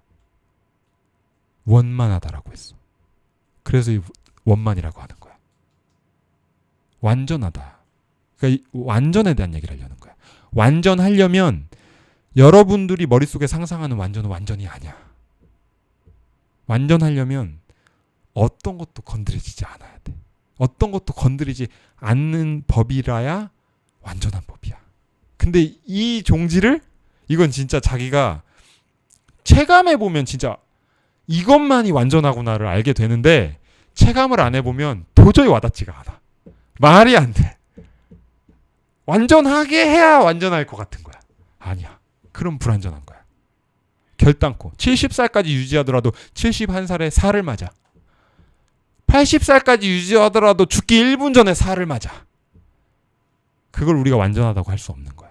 원만하다라고 했어. 그래서 이 원만이라고 하는 거야. 완전하다. 그러니까 완전에 대한 얘기를 하려는 거야. 완전하려면 여러분들이 머릿속에 상상하는 완전은 완전히 아니야. 완전하려면 어떤 것도 건드려지지 않아야 돼. 어떤 것도 건드리지 않는 법이라야 완전한 법이야. 근데 이 종지를 이건 진짜 자기가 체감해보면 진짜 이것만이 완전하구나를 알게 되는데 체감을 안 해보면 도저히 와닿지가 않아. 말이 안 돼. 완전하게 해야 완전할 것 같은 거야. 아니야. 그럼 불완전한 거야. 결단코 70살까지 유지하더라도 71살에 살을 맞아. 80살까지 유지하더라도 죽기 1분 전에 살을 맞아. 그걸 우리가 완전하다고 할 수 없는 거야.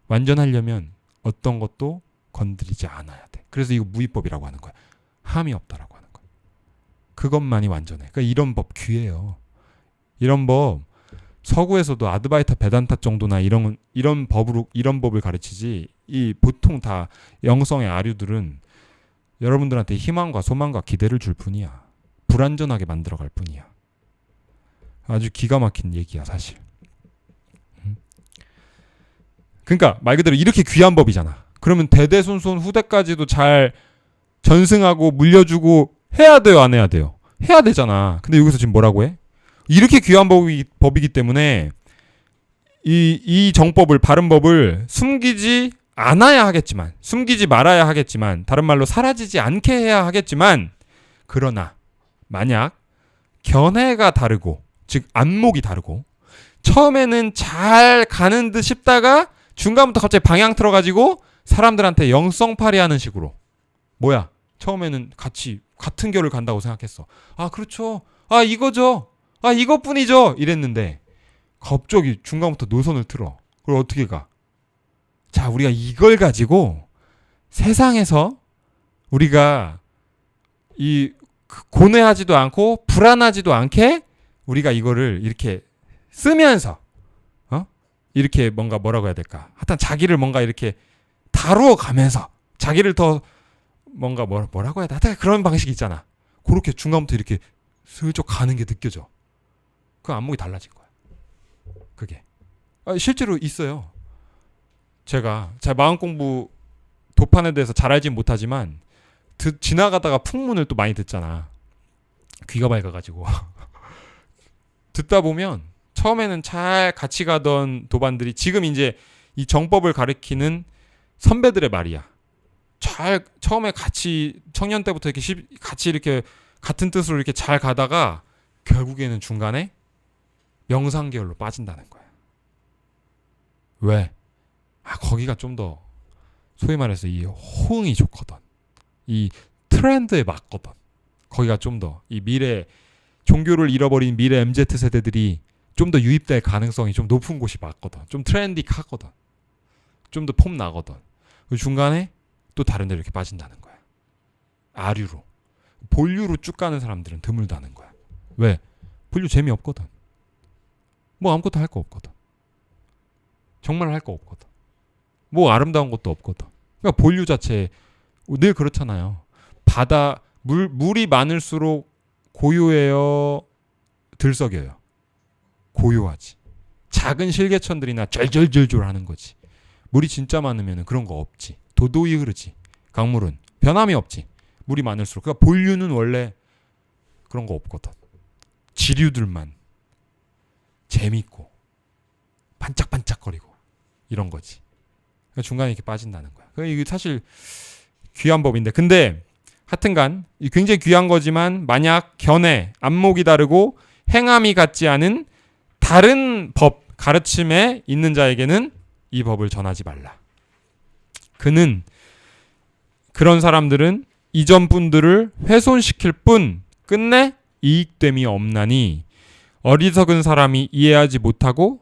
완전하려면 어떤 것도 건드리지 않아야 돼. 그래서 이거 무위법이라고 하는 거야. 함이 없다라고 하는 거야. 그것만이 완전해. 그러니까 이런 법 귀해요. 이런 법 서구에서도 아드바이타 베단타 정도나 이런 법을 가르치지, 이 보통 다 영성의 아류들은 여러분들한테 희망과 소망과 기대를 줄 뿐이야. 불완전하게 만들어갈 뿐이야. 아주 기가 막힌 얘기야 사실. 그러니까 말 그대로 이렇게 귀한 법이잖아. 그러면 대대손손 후대까지도 잘 전승하고 물려주고 해야 돼요, 안 해야 돼요? 해야 되잖아. 근데 여기서 지금 뭐라고 해? 이렇게 귀한 법이기 때문에 이 정법을, 바른 법을 숨기지 않아야 하겠지만, 숨기지 말아야 하겠지만, 다른 말로 사라지지 않게 해야 하겠지만, 그러나 만약 견해가 다르고, 즉 안목이 다르고, 처음에는 잘 가는 듯 싶다가 중간부터 갑자기 방향 틀어가지고 사람들한테 영성팔이하는 식으로, 뭐야, 처음에는 같은 결을 간다고 생각했어. 아 그렇죠, 아 이거죠, 아 이것뿐이죠 이랬는데 갑자기 중간부터 노선을 틀어. 그걸 어떻게 가? 자, 우리가 이걸 가지고 세상에서 우리가 이 고뇌하지도 않고 불안하지도 않게 우리가 이거를 이렇게 쓰면서 이렇게 뭔가 뭐라고 해야 될까? 하여튼 자기를 뭔가 이렇게 다루어 가면서 자기를 더 뭔가 뭐라고 해야 돼? 하여튼 그런 방식이 있잖아. 그렇게 중간부터 이렇게 슬쩍 가는 게 느껴져. 그 안목이 달라진 거야. 그게 실제로 있어요. 제가 마음 공부 도판에 대해서 잘 알진 못하지만 지나가다가 풍문을 또 많이 듣잖아. 귀가 밝아가지고 듣다 보면 처음에는 잘 같이 가던 도반들이 지금 이제 이 정법을 가리키는 선배들의 말이야. 잘 처음에 같이 청년 때부터 이렇게 같이 이렇게 같은 뜻으로 이렇게 잘 가다가 결국에는 중간에 명상계열로 빠진다는 거야. 왜? 거기가 좀 더 소위 말해서 이 호응이 좋거든. 이 트렌드에 맞거든. 거기가 좀 더 이 미래 종교를 잃어버린 미래 MZ 세대들이 좀 더 유입될 가능성이 좀 높은 곳이 맞거든. 좀 트렌디하거든. 좀 더 폼 나거든. 그 중간에 또 다른 데로 이렇게 빠진다는 거야. 아류로. 본류로 쭉 가는 사람들은 드물다는 거야. 왜? 본류 재미없거든. 뭐 아무것도 할 거 없거든. 정말 할 거 없거든. 뭐 아름다운 것도 없거든. 그러니까 본류 자체 늘 그렇잖아요. 바다 물이 많을수록 고요해요, 들썩여요. 고요하지. 작은 실개천들이나 절절절절 하는 거지. 물이 진짜 많으면 그런 거 없지. 도도히 흐르지. 강물은 변함이 없지. 물이 많을수록. 그러니까 본류는 원래 그런 거 없거든. 지류들만 재밌고 반짝반짝거리고 이런 거지. 그러니까 중간에 이렇게 빠진다는 거야. 그러니까 이게 사실 귀한 법인데, 근데 하여튼간 굉장히 귀한 거지만 만약 견해, 안목이 다르고 행함이 같지 않은 다른 법, 가르침에 있는 자에게는 이 법을 전하지 말라. 그런 사람들은 이전 분들을 훼손시킬 뿐 끝내 이익됨이 없나니 어리석은 사람이 이해하지 못하고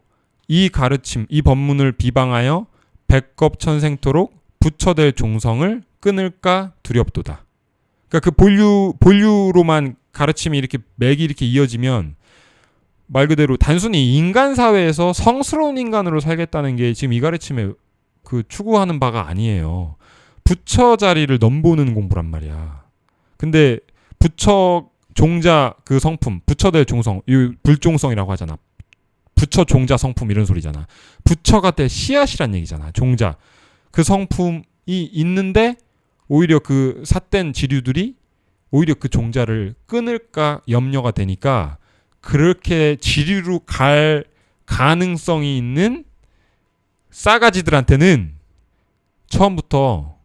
이 가르침, 이 법문을 비방하여 백겁천생토록 부처될 종성을 끊을까 두렵도다. 그러니까 그 본류로만 가르침이 이렇게 맥이 이렇게 이어지면 말 그대로 단순히 인간 사회에서 성스러운 인간으로 살겠다는 게 지금 이 가르침에 그 추구하는 바가 아니에요. 부처 자리를 넘보는 공부란 말이야. 근데 부처 종자 그 성품, 부처될 종성, 이 불종성이라고 하잖아. 부처 종자 성품 이런 소리잖아. 부처가 될 씨앗이란 얘기잖아. 종자. 그 성품이 있는데 오히려 그 삿된 지류들이 오히려 그 종자를 끊을까 염려가 되니까 그렇게 지류로 갈 가능성이 있는 싸가지들한테는 처음부터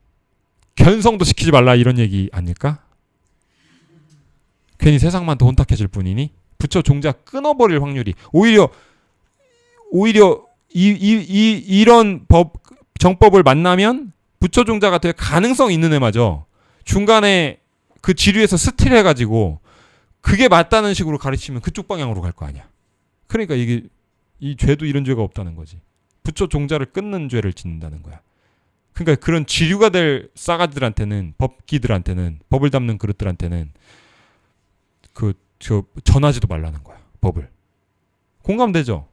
견성도 시키지 말라 이런 얘기 아닐까? 괜히 세상만 더 혼탁해질 뿐이니 부처 종자 끊어버릴 확률이 오히려 이런 정법을 만나면 부처 종자가 될 가능성 있는 애마저 중간에 그 지류에서 스틸해가지고 그게 맞다는 식으로 가르치면 그쪽 방향으로 갈 거 아니야. 그러니까 이게 이 죄도 이런 죄가 없다는 거지. 부처 종자를 끊는 죄를 짓는다는 거야. 그러니까 그런 지류가 될 싸가지들한테는, 법기들한테는, 법을 담는 그릇들한테는 전하지도 말라는 거야. 법을. 공감되죠?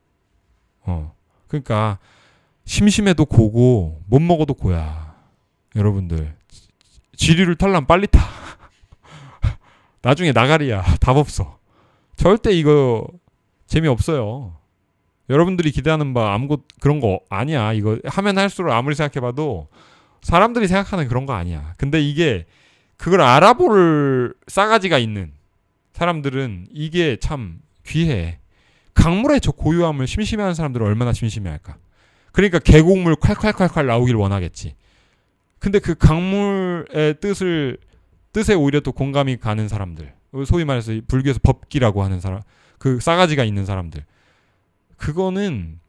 그러니까 심심해도 고고 못 먹어도 고야. 여러분들 지류를 탈라면 빨리 타. 나중에 나가리야. 답 없어. 절대 이거 재미없어요. 여러분들이 기대하는 바 아무것 그런 거 아니야. 이거 하면 할수록 아무리 생각해봐도 사람들이 생각하는 그런 거 아니야. 근데 이게 그걸 알아볼 싸가지가 있는 사람들은 이게 참 귀해. 강물의 저 고요함을 심심해하는 사람들은 얼마나 심심해할까. 그러니까 계곡물 콸콸콸콸 나오길 원하겠지. 근데 그 강물의 뜻에 오히려 또 공감이 가는 사람들, 소위 말해서 불교에서 법기라고 하는 사람, 그 싸가지가 있는 사람들, 그거는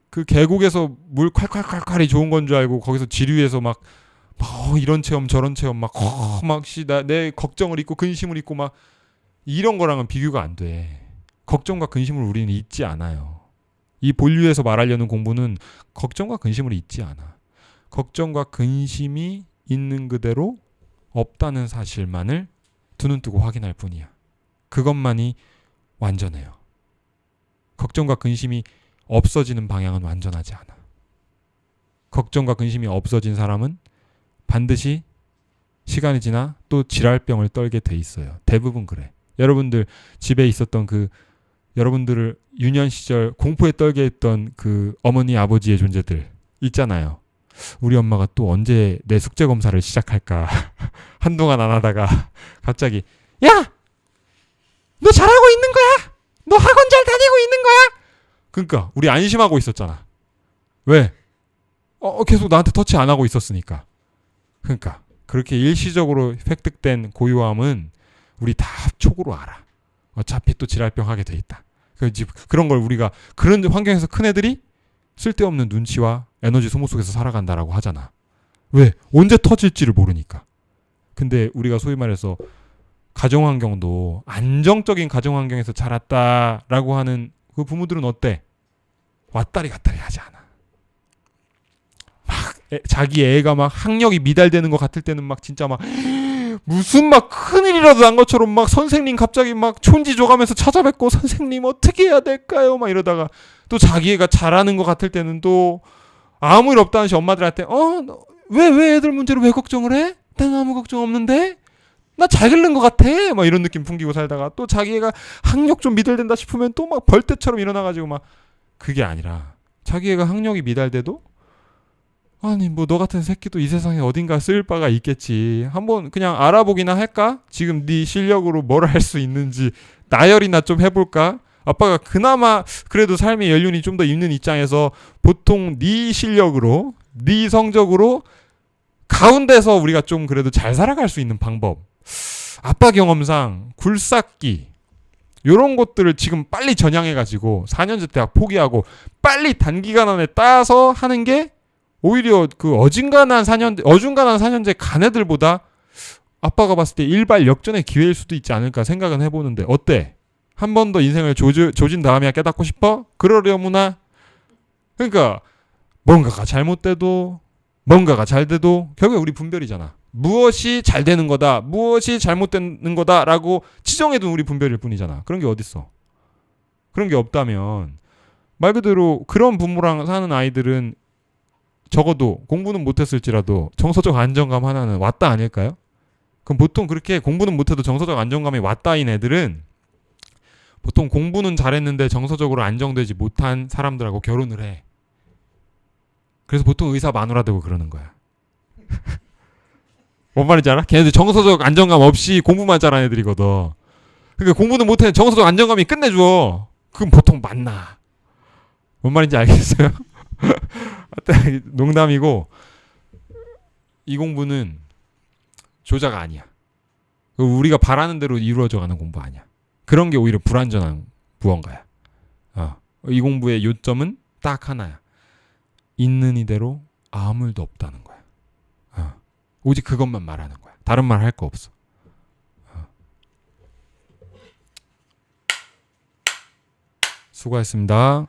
그 계곡에서 물 콸콸콸콸이 좋은 건 줄 알고 거기서 지류에서 막 이런 체험 저런 체험 내 걱정을 잊고 근심을 잊고 막 이런 거랑은 비교가 안 돼. 걱정과 근심을 우리는 잊지 않아요. 이 본류에서 말하려는 공부는 걱정과 근심을 잊지 않아. 걱정과 근심이 있는 그대로 없다는 사실만을 두 눈 뜨고 확인할 뿐이야. 그것만이 완전해요. 걱정과 근심이 없어지는 방향은 완전하지 않아. 걱정과 근심이 없어진 사람은 반드시 시간이 지나 또 질랄병을 떨게 돼 있어요. 대부분 그래. 여러분들 집에 있었던 여러분들을 유년 시절 공포에 떨게 했던 그 어머니 아버지의 존재들 있잖아요. 우리 엄마가 또 언제 내 숙제 검사를 시작할까. 한동안 안 하다가 갑자기 야! 너 잘하고 있는 거야? 너 학원 잘 다니고 있는 거야? 그러니까 우리 안심하고 있었잖아. 왜? 계속 나한테 터치 안 하고 있었으니까. 그러니까 그렇게 일시적으로 획득된 고요함은 우리 다 촉으로 알아. 어차피 또 질랄병 하게 돼 있다. 그런 걸 우리가 그런 환경에서 큰 애들이 쓸데없는 눈치와 에너지 소모 속에서 살아간다라고 하잖아. 왜? 언제 터질지를 모르니까. 근데 우리가 소위 말해서 가정환경도 안정적인 가정환경에서 자랐다라고 하는 그 부모들은 어때? 왔다리 갔다리 하지 않아. 막 자기 애가 막 학력이 미달되는 것 같을 때는 막 진짜 막 무슨 막 큰일이라도 난 것처럼 막 선생님 갑자기 막 촌지 줘가면서 찾아뵙고 선생님 어떻게 해야 될까요? 막 이러다가 또 자기 애가 잘하는 것 같을 때는 또 아무 일 없다는 시 엄마들한테 왜 애들 문제로 왜 걱정을 해? 난 아무 걱정 없는데? 나 잘 기른 것 같아. 막 이런 느낌 풍기고 살다가 또 자기 애가 학력 좀 미달된다 싶으면 또 막 벌떼처럼 일어나가지고 막 그게 아니라 자기 애가 학력이 미달돼도 아니 뭐 너 같은 새끼도 이 세상에 어딘가 쓸 바가 있겠지. 한번 그냥 알아보기나 할까? 지금 네 실력으로 뭘 할 수 있는지 나열이나 좀 해볼까? 아빠가 그나마 그래도 삶의 연륜이 좀 더 있는 입장에서 보통 네 실력으로 네 성적으로 가운데서 우리가 좀 그래도 잘 살아갈 수 있는 방법, 아빠 경험상 굴삭기 요런 것들을 지금 빨리 전향해가지고 4년제 대학 포기하고 빨리 단기간 안에 따서 하는 게 오히려 그 어중간한 4년제 간 애들보다 아빠가 봤을 때 일발 역전의 기회일 수도 있지 않을까 생각은 해보는데 어때? 한 번 더 인생을 조진 다음에야 깨닫고 싶어? 그러려무나? 그러니까 뭔가가 잘못돼도 뭔가가 잘 돼도 결국에 우리 분별이잖아. 무엇이 잘 되는 거다, 무엇이 잘못되는 거다라고 지정해둔 우리 분별일 뿐이잖아. 그런 게 어딨어? 그런 게 없다면 말 그대로 그런 부모랑 사는 아이들은 적어도 공부는 못했을지라도 정서적 안정감 하나는 왔다 아닐까요? 그럼 보통 그렇게 공부는 못해도 정서적 안정감이 왔다인 애들은 보통 공부는 잘했는데 정서적으로 안정되지 못한 사람들하고 결혼을 해. 그래서 보통 의사 마누라 되고 그러는 거야. 뭔 말인지 알아? 걔네들 정서적 안정감 없이 공부만 잘하는 애들이거든. 그러니까 공부는 못해 정서적 안정감이 끝내줘. 그럼 보통 만나. 뭔 말인지 알겠어요? 농담이고 이 공부는 조자가 아니야. 우리가 바라는 대로 이루어져가는 공부 아니야. 그런 게 오히려 불완전한 무언가야. 이 공부의 요점은 딱 하나야. 있는 이대로 아무 일도 없다는 거야. 오직 그것만 말하는 거야. 다른 말 할 거 없어. 수고하셨습니다.